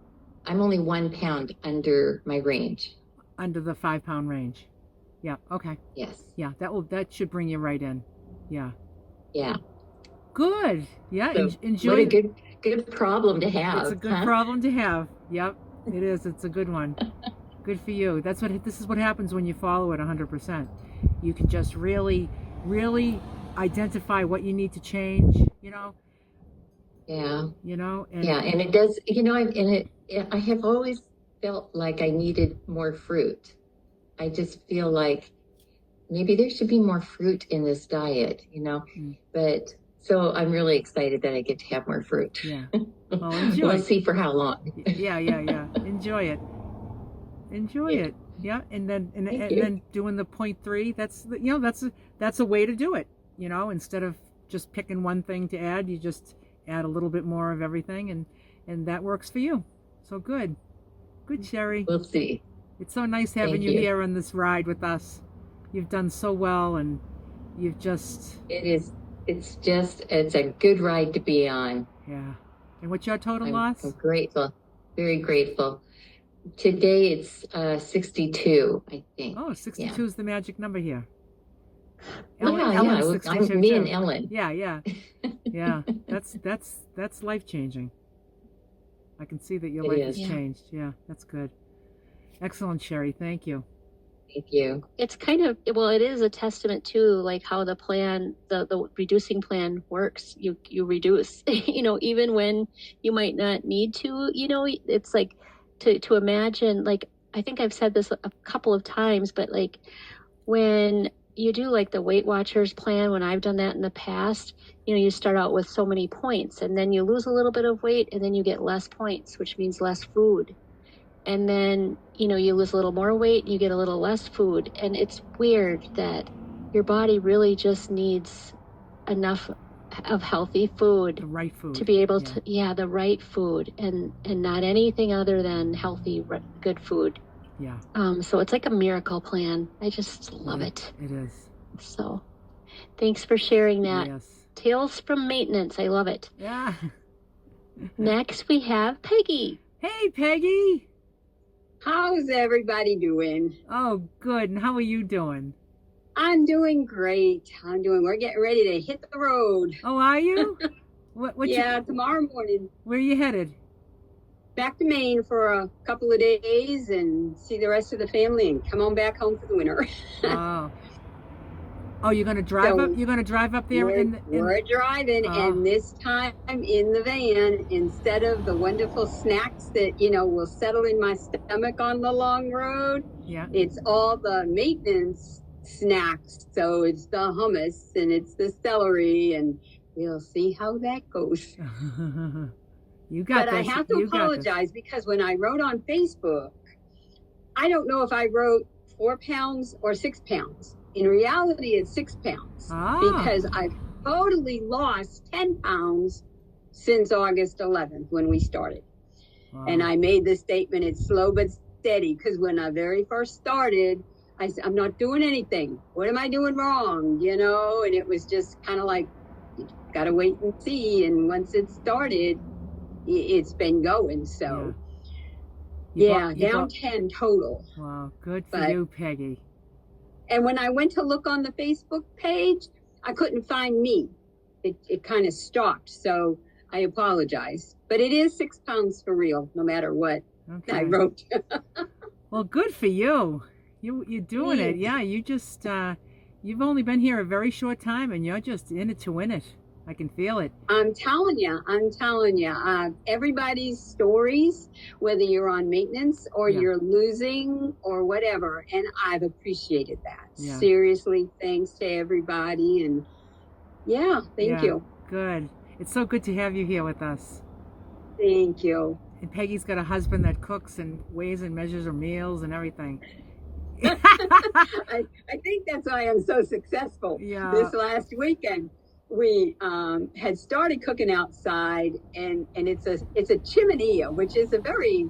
1 pound under my range. Under the 5 pound range. Yeah. Okay. Yes. Yeah. That should bring you right in. Yeah. Yeah. Good. Yeah. So enjoy. What a good problem to have. It's a good problem to have. Yep. It is. It's a good one. Good for you. This is what happens when you follow it 100%. You can just really, really identify what you need to change. Yeah. And and it does. I have always felt like I needed more fruit. I just feel like maybe there should be more fruit in this diet, but so I'm really excited that I get to have more fruit. Yeah. Well, enjoy. We'll see for how long. Yeah. Enjoy it. Yeah. And then doing the 0.3, that's a way to do it, instead of just picking one thing to add, you just add a little bit more of everything, and that works for you. So good, Sherry. We'll see. It's so nice having you here on this ride with us. You've done so well, and you've just... It's a good ride to be on. Yeah. And what's your total loss? I'm grateful, very grateful. Today it's 62, I think. Oh, 62 is the magic number here. Ellen's 62 me too. And Ellen. Yeah. That's life-changing. I can see that your life has changed. Yeah, that's good. Excellent, Sherry. Thank you. Thank you. It's it is a testament to like how the plan, the reducing plan works. You reduce, even when you might not need to, it's like to imagine, like, I think I've said this a couple of times, but like when you do like the Weight Watchers plan, when I've done that in the past, you start out with so many points and then you lose a little bit of weight and then you get less points, which means less food. And then, you lose a little more weight and you get a little less food. And it's weird that your body really just needs enough of healthy food. The right food. To be able to, the right food and not anything other than healthy, good food. Yeah. So it's like a miracle plan. I just love it. It is. So thanks for sharing that. Yes. Tales from Maintenance. I love it. Yeah. Next we have Peggy. Hey, Peggy. How's everybody doing? Oh, good. And how are you doing? I'm doing great. We're getting ready to hit the road. Oh, are you? Tomorrow morning. Where are you headed? Back to Maine for a couple of days and see the rest of the family and come on back home for the winter. Oh, you're gonna drive up? You're gonna drive up there? We're driving, and this time in the van, instead of the wonderful snacks that will settle in my stomach on the long road, it's all the maintenance snacks. So it's the hummus and it's the celery, and we'll see how that goes. You got this. But I have to apologize because when I wrote on Facebook, I don't know if I wrote 4 pounds or 6 pounds. In reality, it's 6 pounds because I've totally lost 10 pounds since August 11th when we started. Wow. And I made the statement, it's slow but steady, because when I very first started, I said, I'm not doing anything. What am I doing wrong? You know, and it was just kind of like, you got to wait and see. And once it started, it's been going. So, down 10 total. Wow, good for you, Peggy. And when I went to look on the Facebook page, I couldn't find me. It kind of stopped. So I apologize. But it is 6 pounds for real, no matter what I wrote. Well, good for you. You're doing it. Yeah, you just, you've only been here a very short time and you're just in it to win it. I can feel it. I'm telling you. Everybody's stories, whether you're on maintenance or you're losing or whatever, and I've appreciated that. Yeah. Seriously, thanks to everybody, and thank you. Good. It's so good to have you here with us. Thank you. And Peggy's got a husband that cooks and weighs and measures her meals and everything. I think that's why I'm so successful. Yeah. This last weekend, we had started cooking outside, and it's a chimenea, which is a very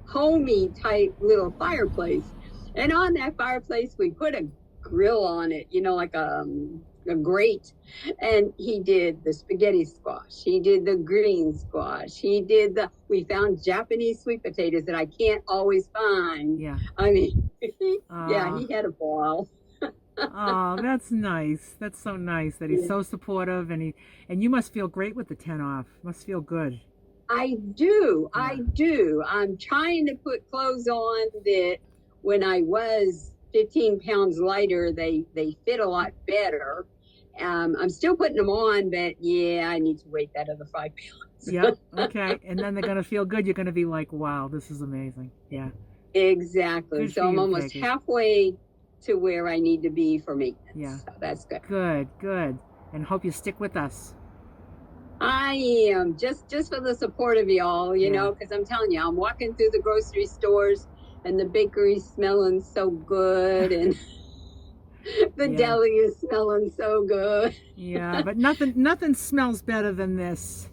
homey type little fireplace. And on that fireplace, we put a grill on it, like a grate. And he did the spaghetti squash. He did the green squash. We found Japanese sweet potatoes that I can't always find. Yeah. I mean, he had a ball. Oh, that's nice. That's so nice that he's so supportive, and you must feel great with the 10 off. Must feel good. I do. Yeah. I do. I'm trying to put clothes on that when I was 15 pounds lighter, they fit a lot better. I'm still putting them on, but I need to weight that other 5 pounds. Yeah. Okay. And then they're going to feel good. You're going to be like, wow, this is amazing. Yeah. Exactly. Good so I'm almost Peggy. Halfway to where I need to be for maintenance. Yeah. So that's good. Good. And hope you stick with us. I am just for the support of y'all, you know, because I'm telling you, I'm walking through the grocery stores and the bakery's smelling so good, and the deli is smelling so good. Yeah, but nothing smells better than this.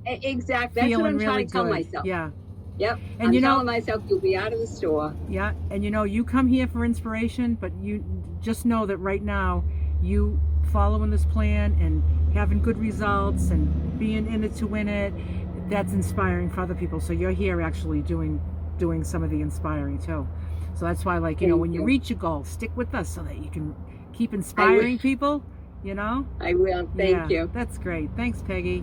Exactly. That's what I'm trying to tell myself. Yeah. Yep. And I'm telling myself you'll be out of the store. Yeah, and you come here for inspiration, but you just know that right now you following this plan and having good results and being in it to win it, that's inspiring for other people. So you're here actually doing some of the inspiring too. So that's why, when you reach your goal, stick with us so that you can keep inspiring people, I will. Thank you. That's great. Thanks, Peggy.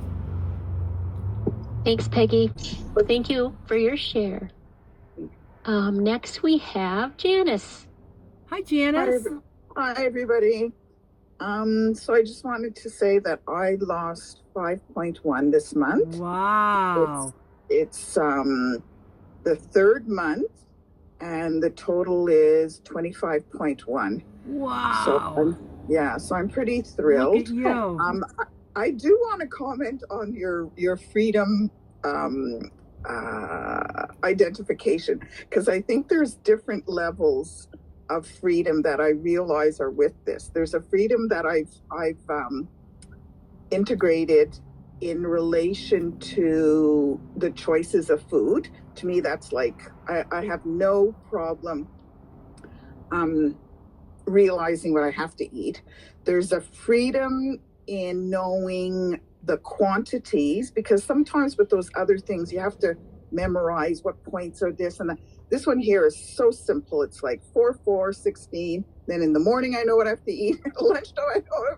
Thanks, Peggy. Well, thank you for your share. Next we have Janice. Hi, Janice. Hi, everybody. So I just wanted to say that I lost 5.1 this month. Wow. It's the third month, and the total is 25.1. Wow. So I'm pretty thrilled. Look at you. I do want to comment on your freedom identification, because I think there's different levels of freedom that I realize are with this. There's a freedom that I've integrated in relation to the choices of food. To me, that's like, I have no problem realizing what I have to eat. There's a freedom in knowing the quantities, because sometimes with those other things, you have to memorize what points are this and that. This one here is so simple. It's like 4, 4, 16. Then in the morning, I know what I have to eat. At lunchtime, I know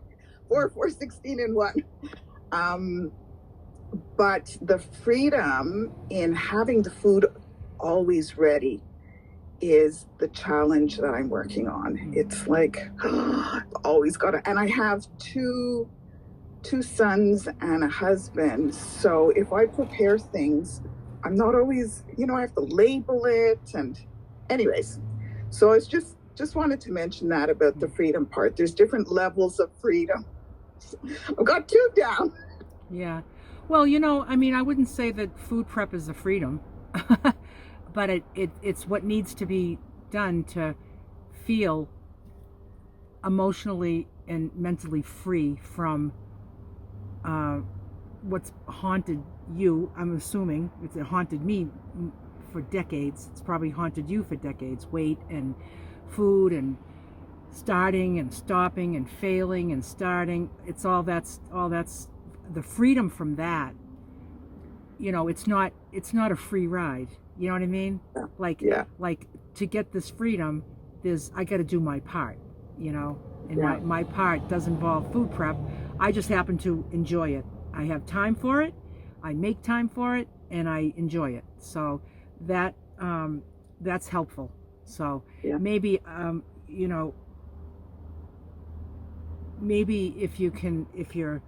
4, 4, 16 in 1. But the freedom in having the food always ready is the challenge that I'm working on. It's like, always got to, and I have two sons and a husband. So if I prepare things, I'm not always, I have to label it. And anyways, so it's just wanted to mention that about the freedom part. There's different levels of freedom. I've got 2 down. Yeah. Well, I wouldn't say that food prep is a freedom, but it's what needs to be done to feel emotionally and mentally free from what's haunted you. I'm assuming it haunted me for decades. It's probably haunted you for decades. Weight and food and starting and stopping and failing and starting. It's all that's the freedom from that. You know, it's not a free ride. You know what I mean? Like to get this freedom, I got to do my part. You know, and my part does involve food prep. I just happen to enjoy it. I have time for it. I make time for it, and I enjoy it. So that's helpful. So maybe you know, maybe if you're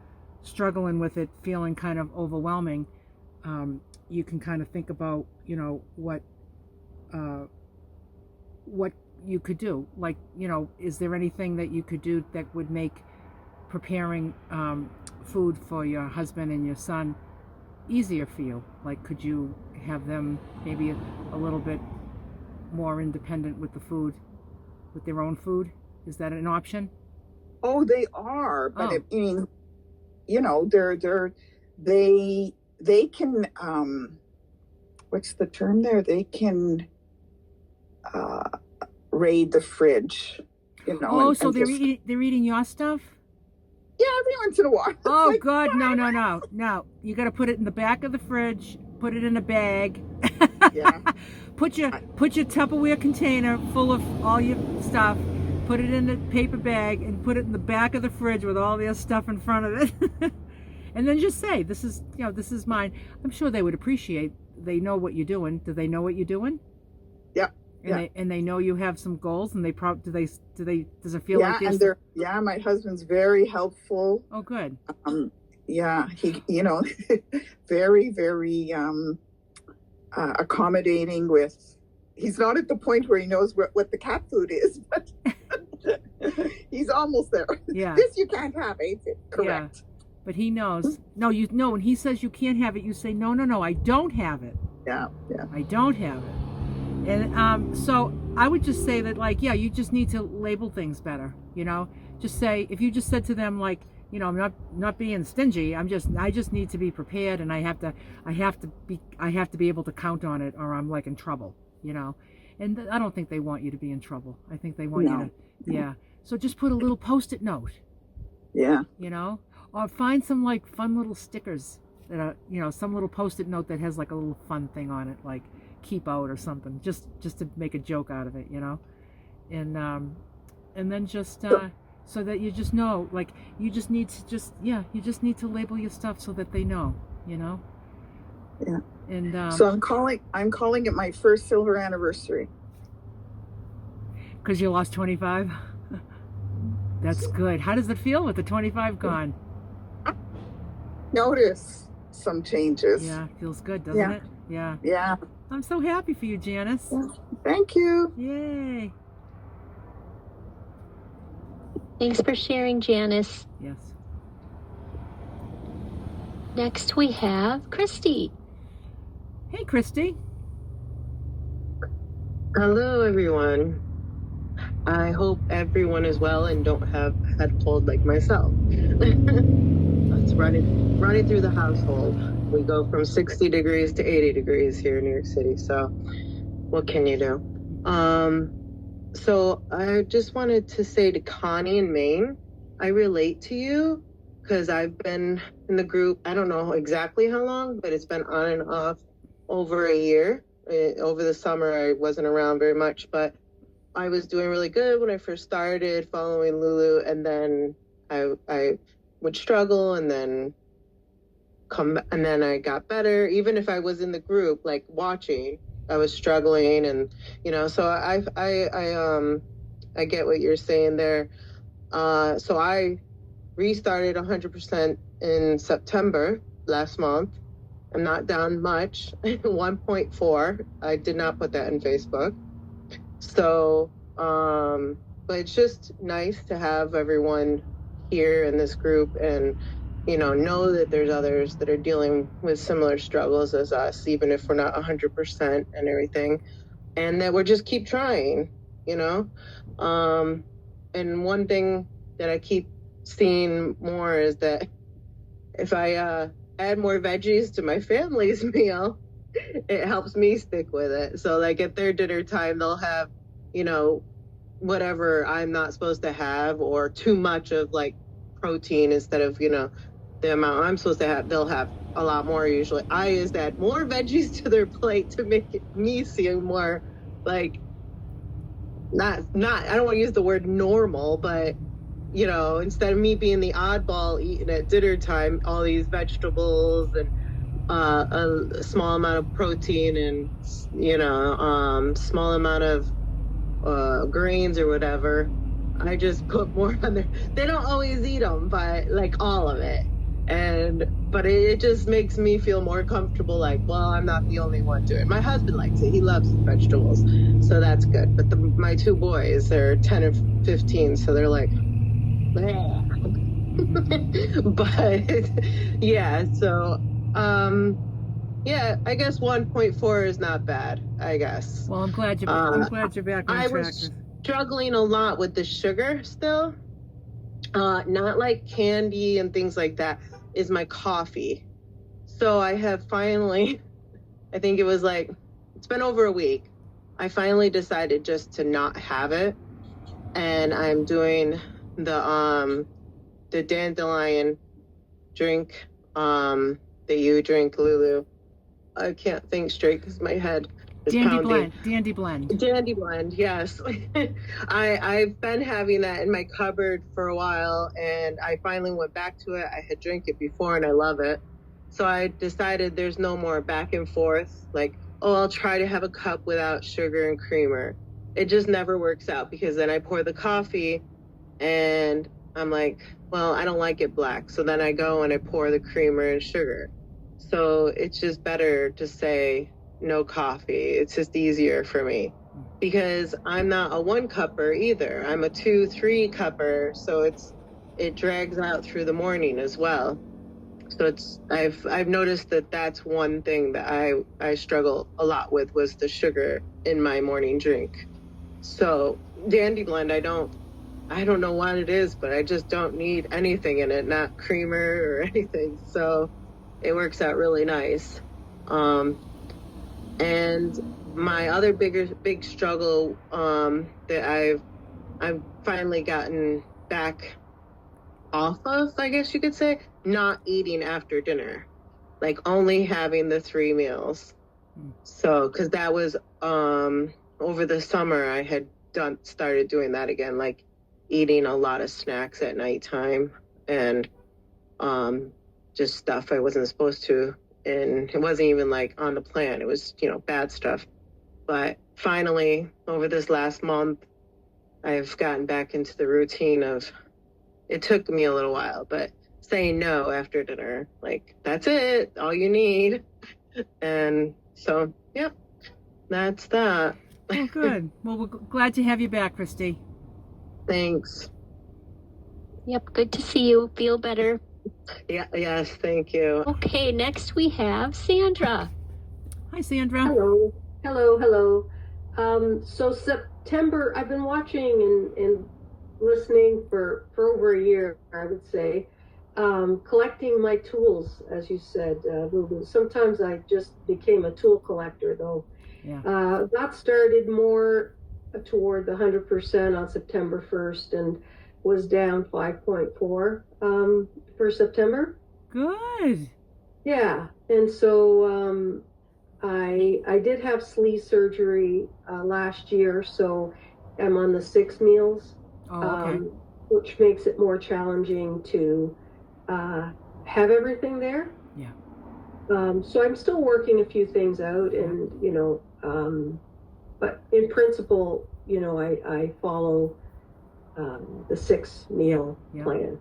struggling with it, feeling kind of overwhelming, you can kind of think about, you know, what you could do. Like, you know, is there anything that you could do that would make preparing food for your husband and your son easier for you? Like, could you have them maybe a little bit more independent with the food, with their own food? Is that an option? Oh, they are, but I mean, you know, they can what's the term there? They can raid the fridge, you know. Oh, so they're eating your stuff? Yeah, every once in a while. Oh, like, God, no. You got to put it in the back of the fridge, put it in a bag. Yeah. Put your Tupperware container full of all your stuff, put it in a paper bag, and put it in the back of the fridge with all their stuff in front of it. And then just say, this is mine. I'm sure they would appreciate. They know what you're doing. Do they know what you're doing? Yeah. And they know you have some goals, and they does it feel like this? My husband's very helpful. Oh, good. He, you know, very, very accommodating with. He's not at the point where he knows what the cat food is, but he's almost there. Yeah. This you can't have, ain't it? Correct. Yeah. But he knows. No, when he says you can't have it, you say, no, I don't have it. Yeah. I don't have it. And so I would just say that, like, you just need to label things better, you know? Just say, if you just said to them, like, you know, I'm not being stingy, I just need to be prepared, and I have to be able to count on it, or I'm like in trouble, you know? And I don't think they want you to be in trouble. I think they want you to, So just put a little Post-it note. Yeah. You know? Or find some, like, fun little stickers that are, you know, some little Post-it note that has, like, a little fun thing on it, like keep out or something, just to make a joke out of it, you know? And then just so that you just know, like, you just need to label your stuff so that they know, you know? Yeah. And so I'm calling it my first silver anniversary. Because you lost 25? That's good. How does it feel with the 25 gone? Notice some changes. Yeah, feels good, doesn't it? Yeah. Yeah. I'm so happy for you, Janice. Thank you. Yay. Thanks for sharing, Janice. Yes. Next we have Christy. Hey, Christy. Hello, everyone. I hope everyone is well and don't have head cold like myself. It's running through the household. We go from 60 degrees to 80 degrees here in New York City. So what can you do? So I just wanted to say to Connie in Maine, I relate to you because I've been in the group, I don't know exactly how long, but it's been on and off over a year. Over the summer, I wasn't around very much, but I was doing really good when I first started following Lulu, and then I would struggle and then I got better. Even if I was in the group, like watching, I was struggling, and you know, so I get what you're saying there. So I restarted 100% in September last month. I'm not down much, 1.4. I did not put that in Facebook. So, but it's just nice to have everyone here in this group and, you know that there's others that are dealing with similar struggles as us, even if we're not 100% and everything, and that we're just keep trying, you know? And one thing that I keep seeing more is that if I add more veggies to my family's meal, it helps me stick with it. So like at their dinner time, they'll have, you know, whatever I'm not supposed to have, or too much of like protein instead of, you know, the amount I'm supposed to have. They'll have a lot more usually. I just add more veggies to their plate to make me seem more like not I don't want to use the word normal, but you know, instead of me being the oddball eating at dinner time all these vegetables and a small amount of protein and, you know, small amount of grains or whatever, I just put more on there. They don't always eat them, but like all of it. But it just makes me feel more comfortable, like, well, I'm not the only one doing it. My husband likes it. He loves vegetables, so that's good. But my two boys, they're 10 and 15, so they're like, but yeah, so yeah, I guess 1.4 is not bad, I guess. Well, I'm glad you're back on track. I was struggling a lot with the sugar still. Not like candy and things like that, is my coffee. So I have finally, I think it was like, it's been over a week. I finally decided just to not have it. And I'm doing the dandelion drink that you drink, Lulu. I can't think straight because my head is pounding. Dandy blend. Dandy blend, yes. I've been having that in my cupboard for a while, and I finally went back to it. I had drank it before, and I love it. So I decided there's no more back and forth, like, oh, I'll try to have a cup without sugar and creamer. It just never works out, because then I pour the coffee, and I'm like, well, I don't like it black. So then I go and I pour the creamer and sugar. So it's just better to say no coffee. It's just easier for me, because I'm not a 1-cupper either. I'm a 2-3 cupper. So it drags out through the morning as well. So I've noticed that that's one thing that I struggle a lot with, was the sugar in my morning drink. So Dandy Blend, I don't know what it is, but I just don't need anything in it, not creamer or anything. So it works out really nice. And my other big struggle that I've finally gotten back off of, I guess you could say, not eating after dinner, like only having the 3 meals. So, because that was over the summer, I had started doing that again, like eating a lot of snacks at nighttime and just stuff I wasn't supposed to. And it wasn't even like on the plan. It was, you know, bad stuff. But finally, over this last month, I've gotten back into the routine of, it took me a little while, but saying no after dinner, like, that's it, all you need. And so, yep, that's that. Oh, good. Well, we're glad to have you back, Christy. Thanks. Yep, good to see you. Feel better. Yeah, yes, thank you. Okay, next we have Sandra. Hi, Sandra. Hello. So September, I've been watching and listening for over a year, I would say, collecting my tools, as you said, Lulu. Sometimes I just became a tool collector, though. Yeah. That started more toward the 100% on September 1st and was down 5.4 for September. Good. Yeah, and so I did have sleeve surgery last year, so I'm on the 6 meals, which makes it more challenging to have everything there. Yeah. So I'm still working a few things out, and you know, but in principle, you know, I follow the 6 meal plan.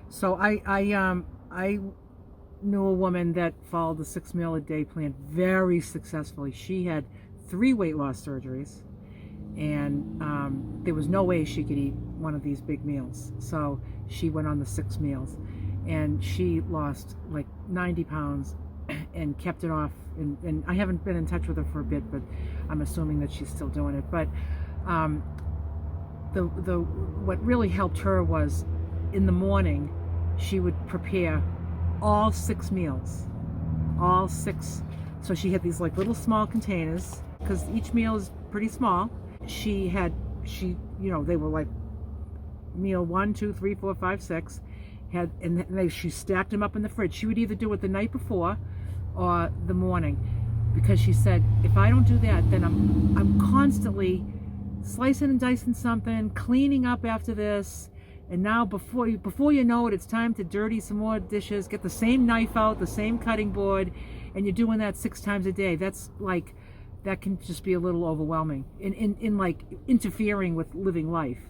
So I knew a woman that followed the 6 meal a day plan very successfully. She had 3 weight loss surgeries, and there was no way she could eat one of these big meals. So she went on the 6 meals, and she lost like 90 pounds and kept it off. And I haven't been in touch with her for a bit, but I'm assuming that she's still doing it. But what really helped her was, in the morning, she would prepare all 6 meals. All 6. So she had these like little small containers, because each meal is pretty small. She, they were like meal 1, 2, 3, 4, 5, 6. She stacked them up in the fridge. She would either do it the night before or the morning, because she said, if I don't do that, then I'm constantly slicing and dicing something, cleaning up after this, and now before you know it, it's time to dirty some more dishes, get the same knife out, the same cutting board, and you're doing that 6 times a day. That's like, that can just be a little overwhelming in like interfering with living life,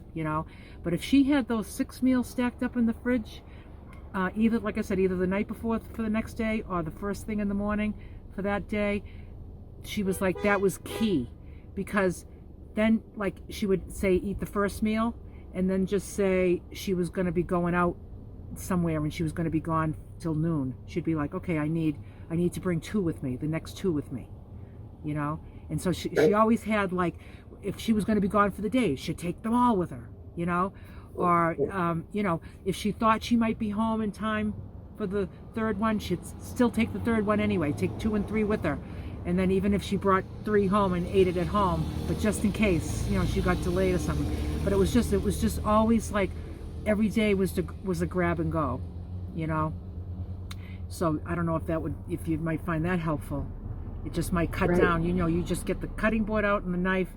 But if she had those 6 meals stacked up in the fridge, either, like I said, either the night before for the next day or the first thing in the morning for that day, she was like, that was key. Because then, like, she would say, eat the first meal, and then just say she was going to be going out somewhere and she was going to be gone till noon. She'd be like, okay, I need to bring 2 with me, the next 2 with me, And so she always had, like, if she was going to be gone for the day, she'd take them all with her, Or, if she thought she might be home in time for the 3rd one, she'd still take the 3rd one anyway, take 2 and 3 with her. And then even if she brought 3 home and ate it at home, but just in case, she got delayed or something. But it was just always like every day was a grab and go, So I don't know if you might find that helpful. It just might cut down, you just get the cutting board out and the knife,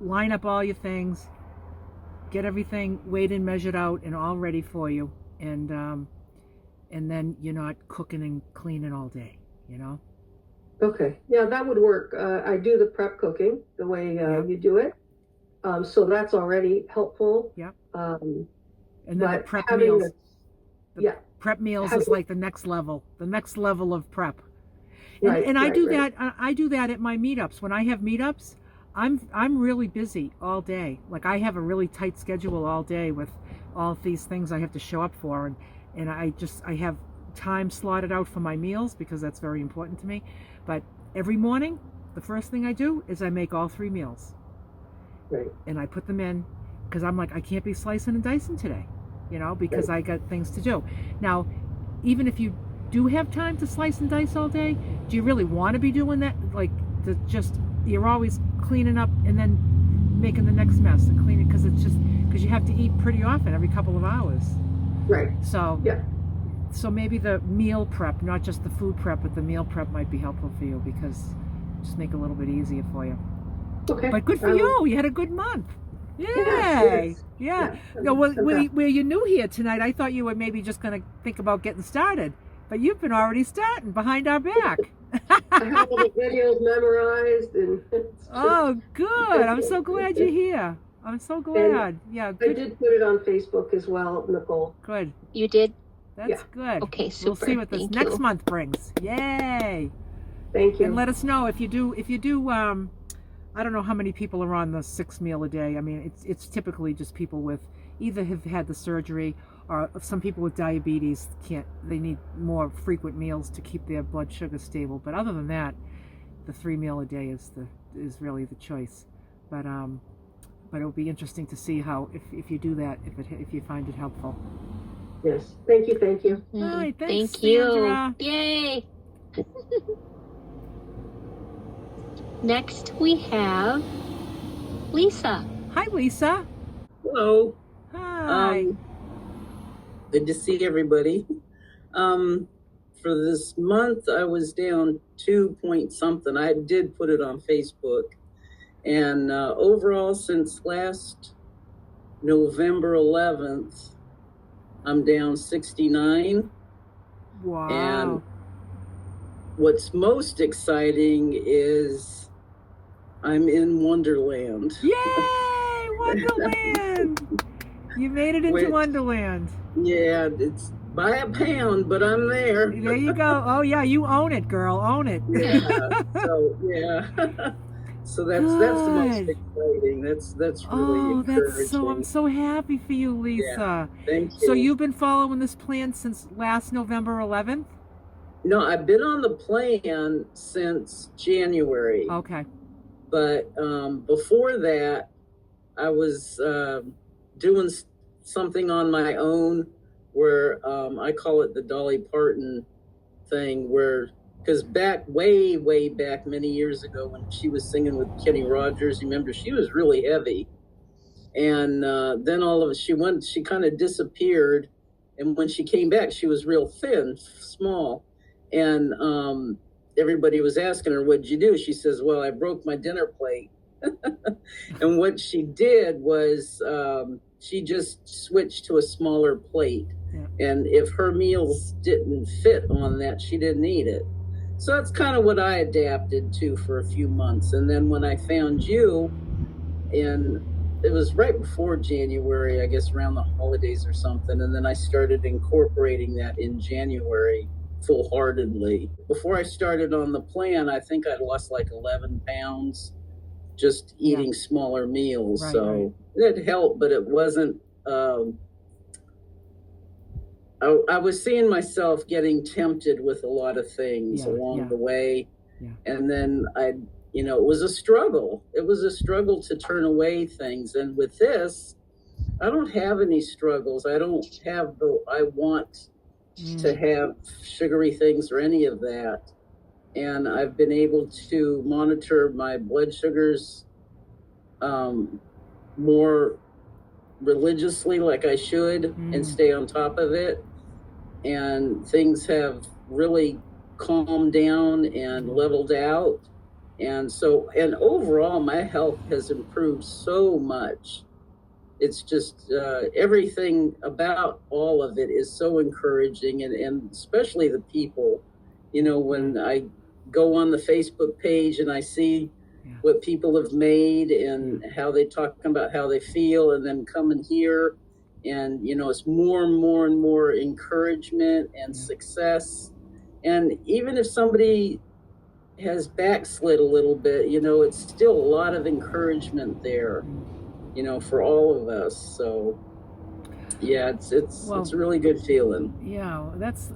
line up all your things, get everything weighed and measured out and all ready for you, and then you're not cooking and cleaning all day, Okay, yeah, that would work. I do the prep cooking the way you do it, so that's already helpful. Yep. And then the prep meals. Prep meals is like the next level of prep. And I do that. I do that at my meetups. When I have meetups, I'm really busy all day. Like, I have a really tight schedule all day with all these things I have to show up for, and I have time slotted out for my meals because that's very important to me. But every morning, the first thing I do is I make all 3 meals. Right. And I put them in, because I'm like, I can't be slicing and dicing today, because I got things to do. Now, even if you do have time to slice and dice all day, do you really want to be doing that? Like, you're always cleaning up and then making the next mess and cleaning, because you have to eat pretty often, every couple of hours. Right. So yeah. So maybe the meal prep, not just the food prep, but the meal prep might be helpful for you, because just make it a little bit easier for you. Okay. But good for you. You had a good month. Yay! Yes. Yeah. No, where you're new here tonight, I thought you were maybe just going to think about getting started, but you've been already starting behind our back. I have all the videos memorized, and oh, good. I'm so glad you're here. I'm so glad. Yeah. Good. I did put it on Facebook as well, Nicole. Good. You did? That's good. Okay, super. We'll see what this next month brings. Yay! Thank you. And let us know if you do. I don't know how many people are on the 6 meal a day. I mean, it's typically just people with either have had the surgery, or some people with diabetes they need more frequent meals to keep their blood sugar stable. But other than that, the 3 meal a day is really the choice. But it'll be interesting to see how if you do that, if you find it helpful. Yes. Thank you. All right, thanks, Thank you. Sandra. Yay! Next we have Lisa. Hi, Lisa. Hello. Hi. Good to see everybody. For this month, I was down 2 point something. I did put it on Facebook. And overall, since last November 11th, I'm down 69. Wow. And what's most exciting is I'm in Wonderland. Yay! Wonderland! You made it into Wonderland. Yeah, it's by a pound, but I'm there. There you go. Oh, yeah, you own it, girl. Own it. Yeah. So that's the most exciting. That's really encouraging. I'm so happy for you, Lisa. Yeah, thank you. So you've been following this plan since last November 11th? No, I've been on the plan since January. Okay. But before that, I was doing something on my own where I call it the Dolly Parton thing, where, because way back many years ago when she was singing with Kenny Rogers, remember, she was really heavy. And then she kind of disappeared. And when she came back, she was real thin, small. And everybody was asking her, what'd you do? She says, well, I broke my dinner plate. And what she did was she just switched to a smaller plate. Yeah. And if her meals didn't fit on that, she didn't eat it. So that's kind of what I adapted to for a few months. And then when I found you, and it was right before January, I guess around the holidays or something. And then I started incorporating that in January full-heartedly. Before I started on the plan, I think I'd lost like 11 pounds just eating smaller meals. Right, so it helped, but it wasn't, I was seeing myself getting tempted with a lot of things along the way. Yeah. And then it was a struggle. It was a struggle to turn away things. And with this, I don't have any struggles. I don't have I want to have sugary things or any of that. And I've been able to monitor my blood sugars more religiously, like I should, and stay on top of it. And things have really calmed down and leveled out. And overall, my health has improved so much. It's just everything about all of it is so encouraging, and especially the people. When I go on the Facebook page and I see what people have made and how they talk about how they feel, and then come in here, and it's more and more and more encouragement and success. And even if somebody has backslid a little bit, it's still a lot of encouragement there, for all of us. So yeah, it's a really good feeling. Yeah, it's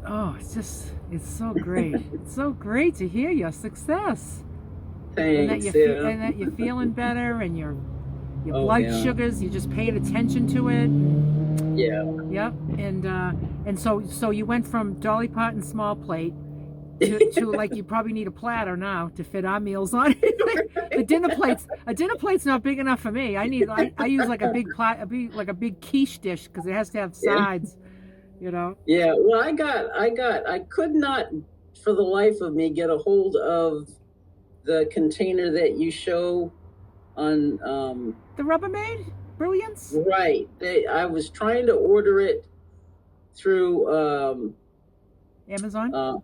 so great. It's so great to hear your success. Thanks. And that you're feeling better, and your blood sugars, you just paid attention to it. Yeah. Yep. And so you went from Dolly Parton small plate to like, you probably need a platter now to fit our meals on. A dinner plate's not big enough for me. I use like a big quiche dish, because it has to have sides. Yeah. Well, I could not for the life of me get a hold of the container that you show on the Rubbermaid Brilliance. Right. I was trying to order it through Amazon.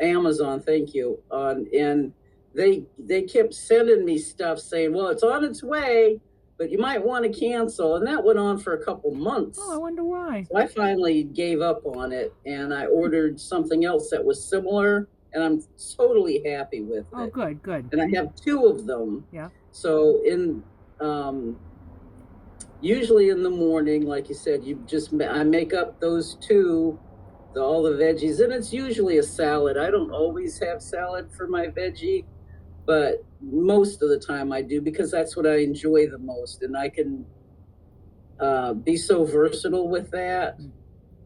Amazon, thank you. And they kept sending me stuff saying, well, it's on its way, but you might want to cancel. And that went on for a couple months. Oh, I wonder why. So I finally gave up on it, and I ordered something else that was similar, and I'm totally happy with it. Oh, good. And I have 2 of them. Yeah. So usually in the morning, like you said, I make up those 2, all the veggies, and it's usually a salad. I don't always have salad for my veggie, but most of the time I do, because that's what I enjoy the most, and I can be so versatile with that.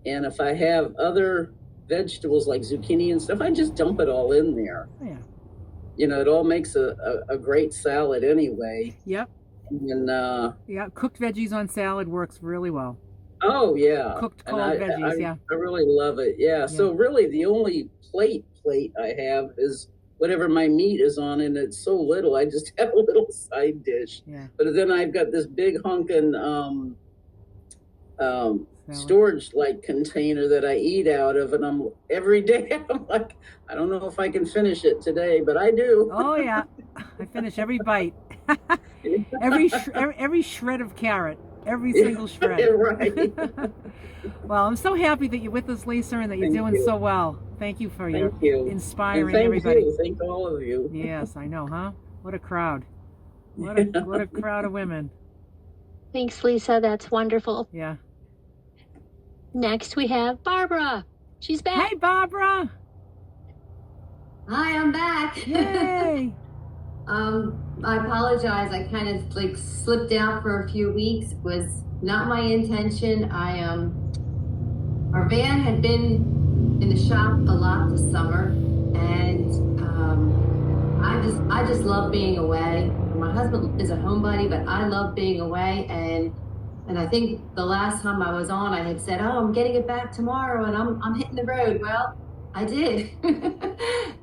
And if I have other vegetables like zucchini and stuff, I just dump it all in there. Yeah. It all makes a great salad anyway. Yep. And cooked veggies on salad works really well. Oh yeah, cooked cold veggies. I really love it. Yeah. So really, the only plate I have is whatever my meat is on, and it's so little. I just have a little side dish. Yeah. But then I've got this big hunkin' storage container that I eat out of, and every day I'm like, I don't know if I can finish it today, but I do. Oh yeah, I finish every bite, every shred of carrot. Every single shred. Right. Well, I'm so happy that you're with us, Lisa, and that you're doing so well. Thank you for inspiring everybody. Thank all of you. Yes, I know, huh? What a crowd. What a crowd of women. Thanks, Lisa. That's wonderful. Yeah. Next, we have Barbara. She's back. Hey, Barbara. Hi, I'm back. Yay. I apologize. I kind of slipped out for a few weeks. It was not my intention. our van had been in the shop a lot this summer, and I just love being away. My husband is a homebody, but I love being away, and I think the last time I was on, I had said, "Oh, I'm getting it back tomorrow, and I'm hitting the road." Well, I did,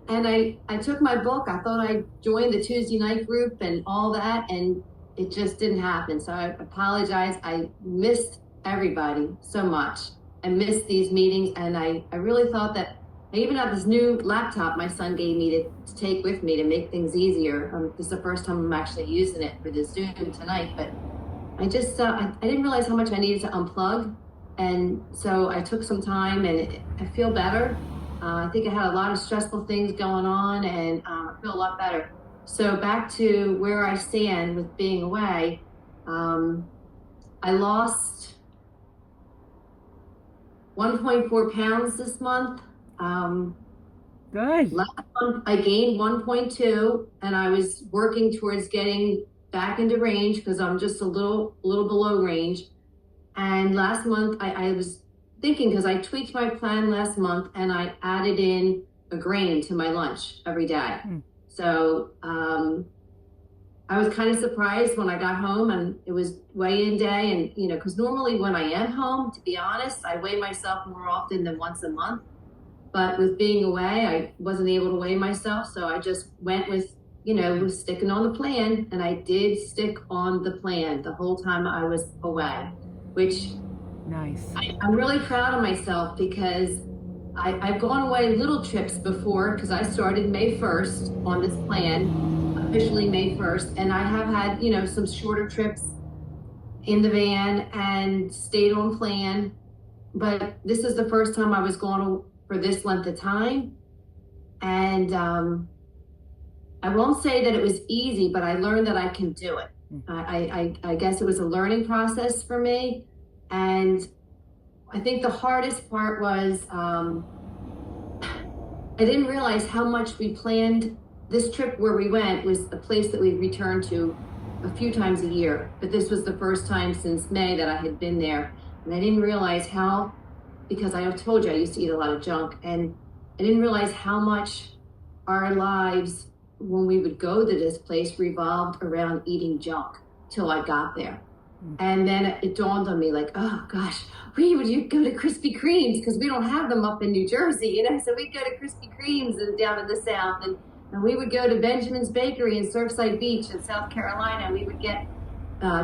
and I took my book. I thought I'd join the Tuesday night group and all that, and it just didn't happen. So I apologize. I missed everybody so much. I missed these meetings, and I really thought that I even have this new laptop my son gave me to take with me to make things easier. This is the first time I'm actually using it for the Zoom tonight, but I just, I didn't realize how much I needed to unplug. And so I took some time, and I feel better. I think I had a lot of stressful things going on, and I feel a lot better. So back to where I stand with being away, I lost 1.4 pounds this month. Good. Last month I gained 1.2, and I was working towards getting back into range because I'm just a little below range. And last month I was thinking, because I tweaked my plan last month and I added in a grain to my lunch every day. So I was kind of surprised when I got home and it was weigh-in day, and you know, because normally when I am home, to be honest, I weigh myself more often than once a month. But with being away, I wasn't able to weigh myself, so I just went with, you know, with sticking on the plan, and I did stick on the plan the whole time I was away, which nice. I'm really proud of myself, because I've gone away little trips before, because I started May 1st on this plan, officially May 1st, and I have had, you know, some shorter trips in the van and stayed on plan, but this is the first time I was gone for this length of time. And I won't say that it was easy, but I learned that I can do it. I guess it was a learning process for me. And I think the hardest part was I didn't realize how much we planned. This trip where we went was a place that we returned to a few times a year, but this was the first time since May that I had been there. And I didn't realize how, because I told you I used to eat a lot of junk, and I didn't realize how much our lives when we would go to this place revolved around eating junk till I got there. And then it dawned on me, like, oh gosh, we would go to Krispy Kremes because we don't have them up in New Jersey, you know, so we'd go to Krispy Kremes and down in the South, and we would go to Benjamin's Bakery in Surfside Beach in South Carolina, and we would get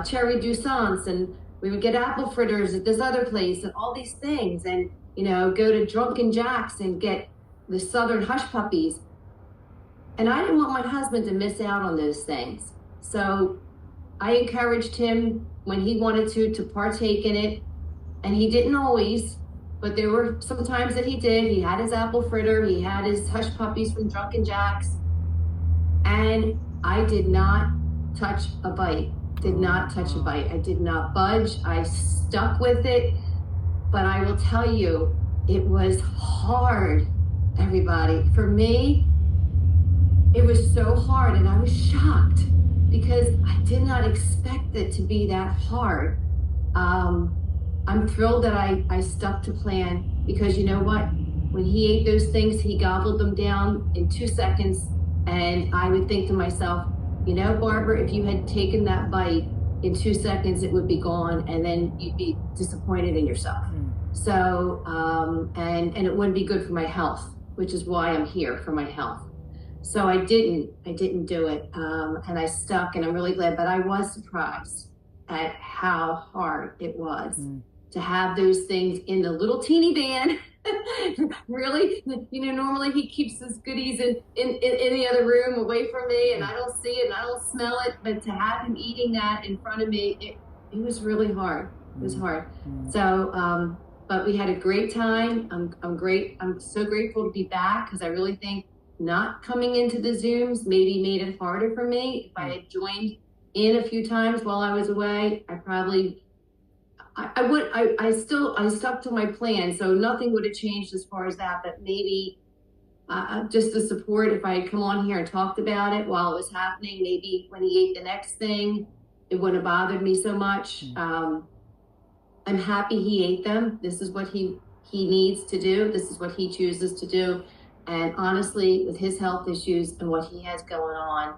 cherry douceurs, and we would get apple fritters at this other place, and all these things, and, you know, go to Drunken Jack's and get the Southern Hush Puppies. And I didn't want my husband to miss out on those things. So I encouraged him when he wanted to partake in it. And he didn't always, but there were some times that he did. He had his apple fritter, he had his Hush Puppies from Drunken Jack's. And I did not touch a bite. Did not touch a bite. I did not budge. I stuck with it. But I will tell you, it was hard, everybody. For me, it was so hard, and I was shocked because I did not expect it to be that hard. I'm thrilled that I stuck to plan, because you know what? When he ate those things, he gobbled them down in 2 seconds, and I would think to myself, you know, Barbara, if you had taken that bite in 2 seconds, it would be gone, and then you'd be disappointed in yourself. So, and it wouldn't be good for my health, which is why I'm here, for my health. So I didn't do it, and I stuck, and I'm really glad, but I was surprised at how hard it was to have those things in the little teeny van. Really, you know, normally he keeps his goodies in the other room away from me, and I don't see it and I don't smell it, but to have him eating that in front of me, it was really hard. It was hard. So, but we had a great time. I'm so grateful to be back, because I really think not coming into the Zooms maybe made it harder for me. If I had joined in a few times while I was away, I probably, I stuck to my plan. So nothing would have changed as far as that, but maybe just the support, if I had come on here and talked about it while it was happening, maybe when he ate the next thing, it wouldn't have bothered me so much. I'm happy he ate them. This is what he he needs to do. This is what he chooses to do. And honestly, with his health issues and what he has going on,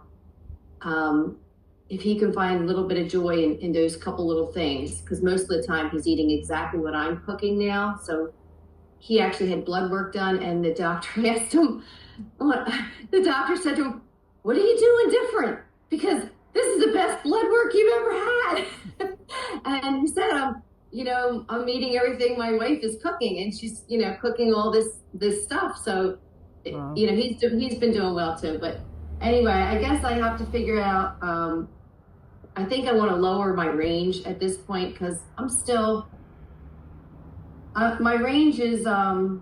if he can find a little bit of joy in those couple little things, because most of the time he's eating exactly what I'm cooking now. So he actually had blood work done, and the doctor asked him, the doctor said to him, "What are you doing different? Because this is the best blood work you've ever had." And he said, I'm eating everything my wife is cooking, and she's, cooking all this stuff. So, Wow. he's been doing well too. But anyway, I guess I have to figure out, I think I want to lower my range at this point, because I'm still, my range is, well,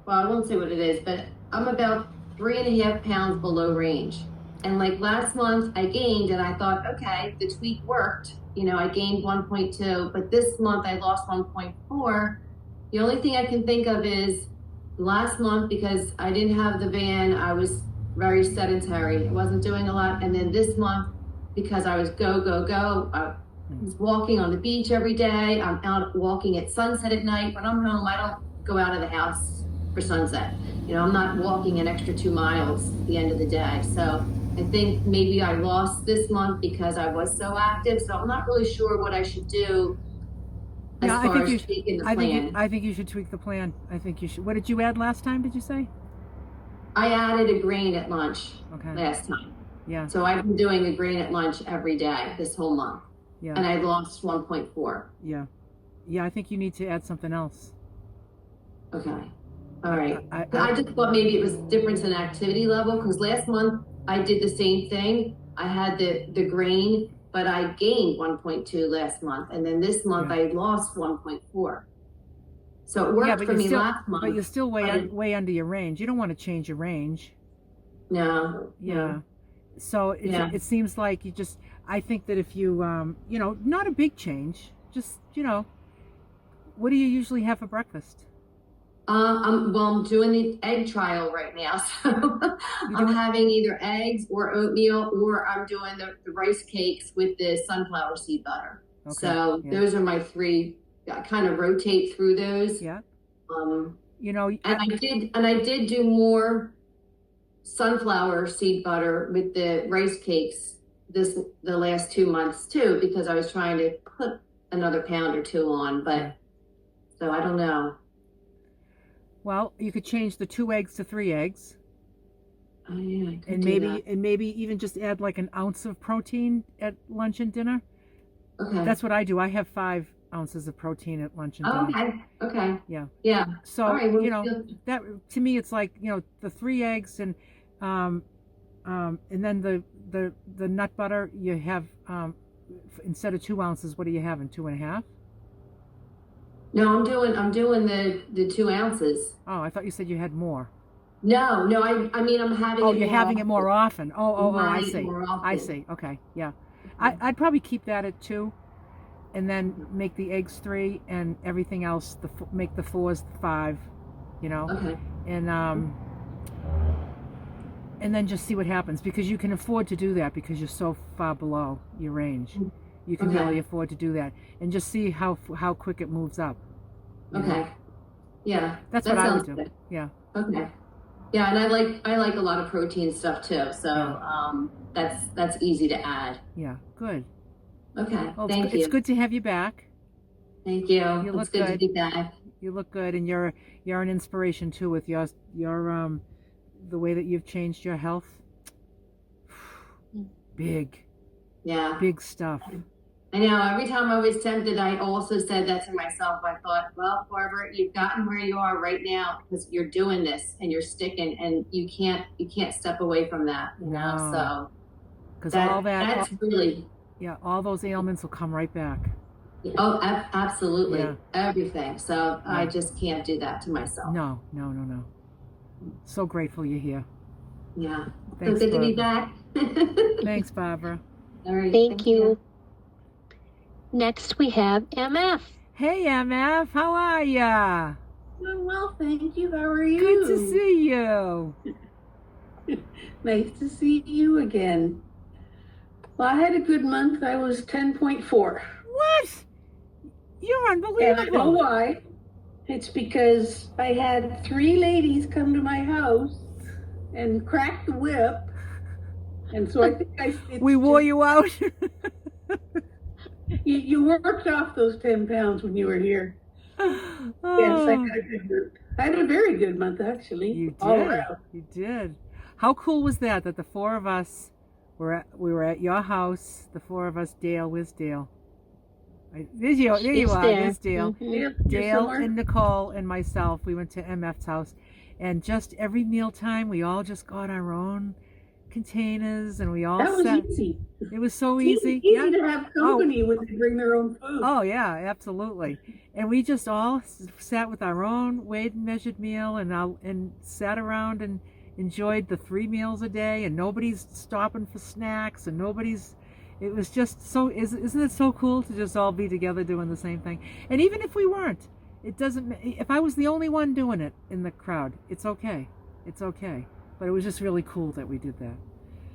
I won't say what it is, but I'm about 3.5 pounds below range. And like last month I gained, and I thought, okay, the tweak worked. I gained 1.2, but this month I lost 1.4. The only thing I can think of is last month, because I didn't have the van, I was very sedentary. I wasn't doing a lot. And then this month, because I was go, I was walking on the beach every day. I'm out walking at sunset at night. When I'm home, I don't go out of the house for sunset. I'm not walking an extra 2 miles at the end of the day. So I think maybe I lost this month because I was so active. So I'm not really sure what I should do as far as tweaking the plan. I think you should tweak the plan. I think you should. What did you add last time, did you say? I added a grain at lunch last time. Yeah. So I've been doing a grain at lunch every day this whole month. Yeah. And I lost 1.4. Yeah. Yeah, I think you need to add something else. Okay. All right. I just thought maybe it was difference in activity level, because last month I did the same thing. I had the grain, but I gained 1.2 last month. And then this month I lost 1.4. So it worked for me last month. But you're still way under your range. You don't want to change your range. No. Yeah. No. So it seems like I think that if you, not a big change, just, what do you usually have for breakfast? I'm doing the egg trial right now. So I'm having either eggs or oatmeal, or I'm doing the rice cakes with the sunflower seed butter. Okay. So those are my 3. I kind of rotate through those. Yeah. And I did do more sunflower seed butter with the rice cakes the last 2 months too, because I was trying to put another pound or 2 on, but so I don't know. Well, you could change the 2 eggs to 3 eggs. Oh yeah, I could and do maybe that. and maybe even just add like an ounce of protein at lunch and dinner. Okay. That's what I do. I have 5 ounces of protein at lunch and dinner. Okay. Yeah. Yeah. So all right, that to me it's like the 3 eggs and then the nut butter you have instead of 2 ounces. What are you having? 2.5? No, I'm doing the 2 ounces. Oh, I thought you said you had more. No, I mean I'm having. Oh, you're having it more often. Oh, I see. I see. Okay, yeah. I'd probably keep that at 2, and then make the eggs 3, and everything else make the 4s 5. Okay. And then just see what happens, because you can afford to do that because you're so far below your range. You can really afford to do that, and just see how quick it moves up. Okay. Yeah. That's what I would do. Good. Yeah. Okay. Yeah, and I like a lot of protein stuff too. So that's easy to add. Yeah. Good. Okay. Well, thank you. It's good to have you back. Thank you. You look good to be back. You look good, and you're an inspiration too with your the way that you've changed your health. Big. Yeah. Big stuff. I know. Every time I was tempted, I also said that to myself. I thought, well, Barbara, you've gotten where you are right now because you're doing this and you're sticking, and you can't step away from that. No. So because that's really all those ailments will come right back. Oh, absolutely. Yeah. Everything. So I just can't do that to myself. No. So grateful you're here. Yeah. Thanks, so good to be back. Thanks, Barbara. All right. Thank you. Next we have MF. Hey, MF. How are ya? Doing well, thank you. How are you? Good to see you. Nice to see you again. Well, I had a good month. I was 10.4. What? You're unbelievable. And I know why. It's because I had 3 ladies come to my house and crack the whip. And so I think we wore you out. you worked off those 10 pounds when you were here. Yes, I had a good month. I had a very good month, actually. You did. You did. How cool was that the 4 of us we were at your house, the 4 of us, Dale, where's Dale? There you are, there's Dale. Mm-hmm. Dale and Nicole and myself, we went to MF's house, and just every mealtime, we all just got our own containers, and we all That was easy. It was so easy. Easy to have company when they bring their own food. Oh, yeah, absolutely. And we just all sat with our own weighed and measured meal and sat around and enjoyed the 3 meals a day, and nobody's stopping for snacks, and it was just so, isn't it so cool to just all be together doing the same thing? And even if we weren't, it doesn't, if I was the only one doing it in the crowd, it's okay. It's okay. But it was just really cool that we did that.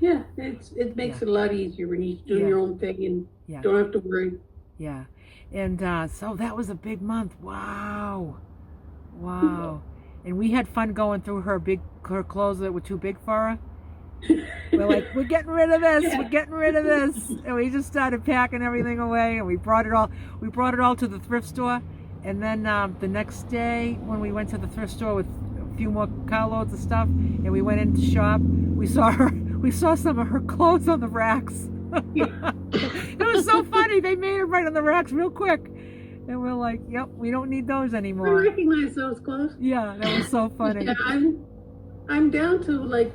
Yeah, it makes it a lot easier when you're doing your own thing and don't have to worry. Yeah. And so that was a big month. Wow. And we had fun going through her clothes that were too big for her. We're like, we're getting rid of this. We're getting rid of this. And we just started packing everything away, and we brought it all to the thrift store. And then the next day, when we went to the thrift store with a few more carloads of stuff, and we went in to shop, we saw some of her clothes on the racks. It was so funny. They made it right on the racks real quick. And we're like, yep, we don't need those anymore. I recognize those clothes. Yeah, that was so funny. Yeah, I'm down to like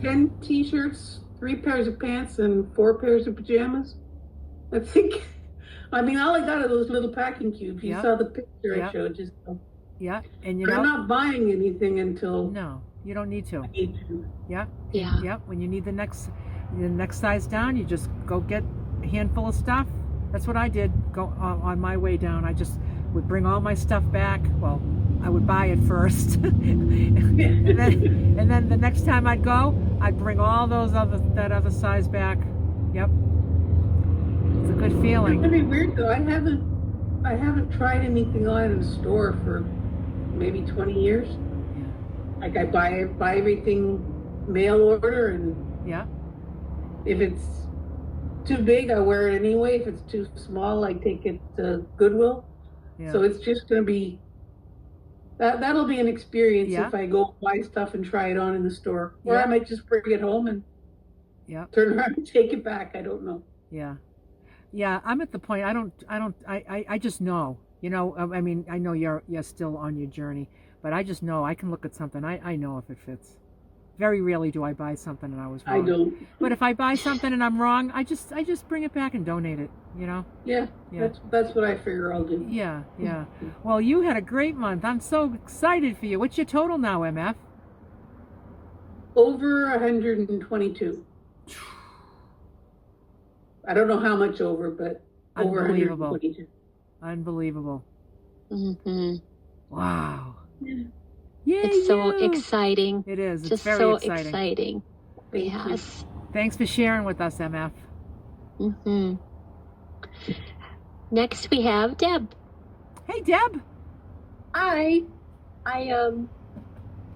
10 t-shirts, 3 pairs of pants, and 4 pairs of pajamas. I think, all I got are those little packing cubes. You saw the picture I showed you. So. Yeah, and I'm not buying anything until... No, you don't need to. I need to. Yeah. When you need the next size down, you just go get a handful of stuff. That's what I did on my way down. I just would bring all my stuff back. Well, I would buy it first. and then the next time I'd go, I'd bring all that other size back. Yep. It's a good feeling. It's gonna be weird though. I haven't tried anything on in a store for maybe 20 years. Yeah. Like I buy everything mail order, and if it's too big, I wear it anyway. If it's too small, I take it to Goodwill. Yeah. So it's just going to be, that'll be an experience if I go buy stuff and try it on in the store. Or I might just bring it home and turn around and take it back. I don't know. Yeah. Yeah, I'm at the point, I just know, I know you're still on your journey, but I just know I can look at something. I know if it fits. Very rarely do I buy something and I was wrong. I don't. But if I buy something and I'm wrong, I just bring it back and donate it, Yeah. That's what I figure I'll do. Yeah. Well, you had a great month. I'm so excited for you. What's your total now, MF? Over 122. I don't know how much over, but over 122. Unbelievable. Mm-hmm. Wow. Yeah. Yay, it's so exciting. It is. It's just very so exciting. Yes. Thanks for sharing with us, MF. Mm-hmm. Next we have Deb. Hey, Deb. Hi. I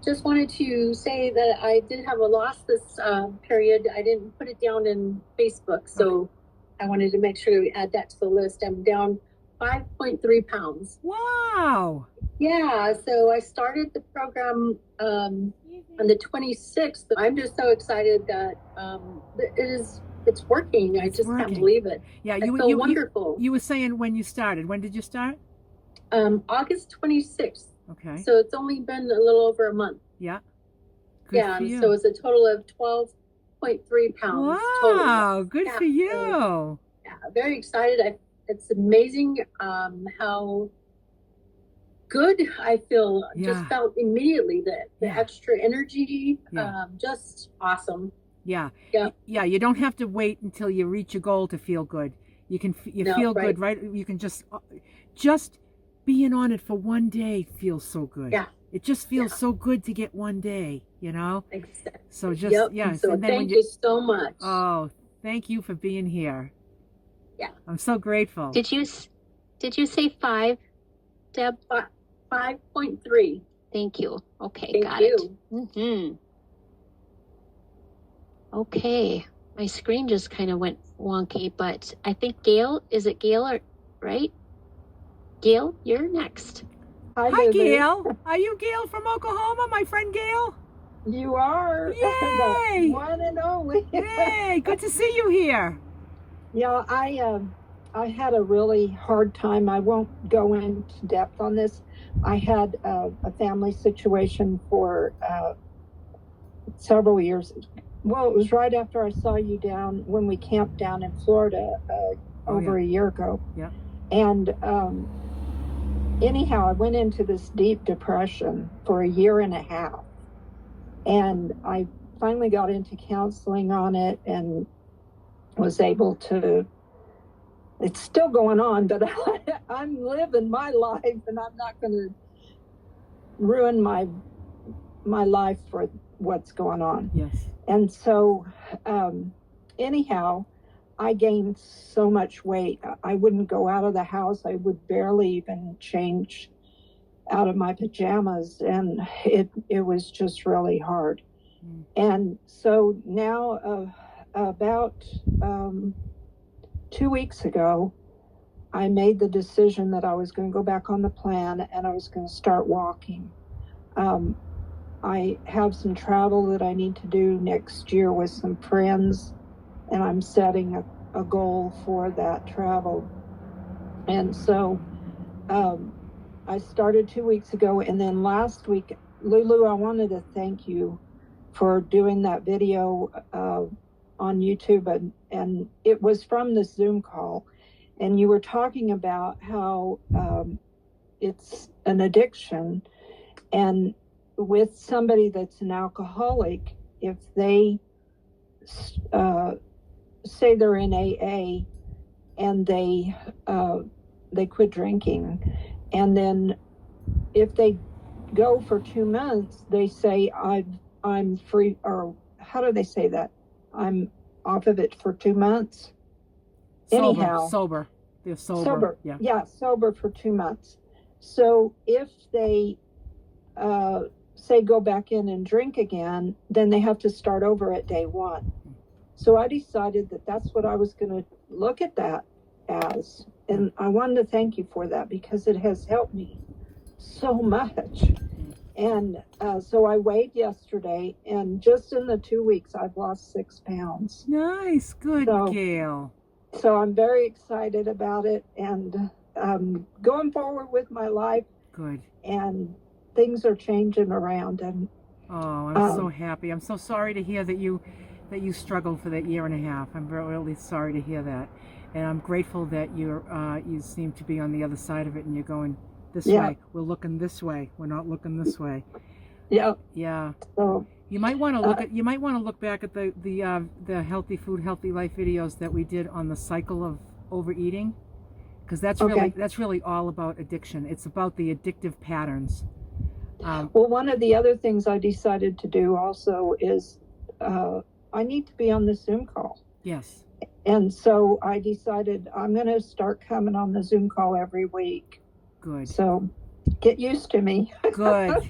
just wanted to say that I did have a loss this period. I didn't put it down in Facebook, so I wanted to make sure we add that to the list. I'm down 5.3 pounds. Wow. Yeah, so I started the program on the 26th. I'm just so excited that it's working. I just can't believe it. Yeah, it's so wonderful. You were saying when you started. When did you start? August 26th. Okay. So it's only been a little over a month. Yeah. So it's a total of 12.3 pounds. Wow, total. Good for you. So, very excited. It's amazing how good I feel. Just felt immediately the extra energy. Just awesome. Yeah. You don't have to wait until you reach your goal to feel good. You can feel good, right? You can just being on it for one day feels so good. Yeah. It just feels so good to get one day, Exactly. So just So and then thank you so much. Oh, thank you for being here. Yeah. I'm so grateful. Did you say 5? Deb? 5.3. Thank you. Okay, Thank got you. it. Mm-hmm. Okay, my screen just kind of went wonky, but I think Gail, is it Gail or right? Gail, you're next. Hi, Gail. Are you Gail from Oklahoma, my friend Gail? You are. Yay! The one and only. Yay! Good to see you here. Yeah, I had a really hard time. I won't go into depth on this. I had a family situation for several years. Well, it was right after I saw you down when we camped down in Florida over a year ago. Yeah. And anyhow, I went into this deep depression for a year and a half. And I finally got into counseling on it and was able to, it's still going on, but I'm living my life and I'm not going to ruin my life for what's going on. Yes. And so, anyhow, I gained so much weight. I wouldn't go out of the house. I would barely even change out of my pajamas. And it was just really hard. And so now, about 2 weeks ago, I made the decision that I was going to go back on the plan and I was going to start walking. I have some travel that I need to do next year with some friends, and I'm setting a goal for that travel. And so I started 2 weeks ago, and then last week, Lulu, I wanted to thank you for doing that video on YouTube, and it was from the Zoom call, and you were talking about how it's an addiction, and with somebody that's an alcoholic, if they say they're in AA and they quit drinking, and then if they go for 2 months, they say I'm free, or how do they say that? I'm off of it for 2 months. Sober. They're sober. Yeah, sober for 2 months. So if they say go back in and drink again, then they have to start over at day one. So I decided that that's what I was going to look at that as. And I wanted to thank you for that because it has helped me so much. And so I weighed yesterday, and just in the 2 weeks, I've lost 6 pounds. Nice. Good, Gail. So I'm very excited about it and going forward with my life. Good. And things are changing around. And I'm so happy. I'm so sorry to hear that you struggled for that year and a half. I'm really sorry to hear that. And I'm grateful that you seem to be on the other side of it and you're going this way. We're looking this way. We're not looking this way. Yeah. Yeah. So you might want to look back at the healthy food, healthy life videos that we did on the cycle of overeating, because that's really all about addiction. It's about the addictive patterns. Well, one of the other things I decided to do also is I need to be on the Zoom call. Yes. And so I decided I'm going to start coming on the Zoom call every week. Good. So get used to me. Good.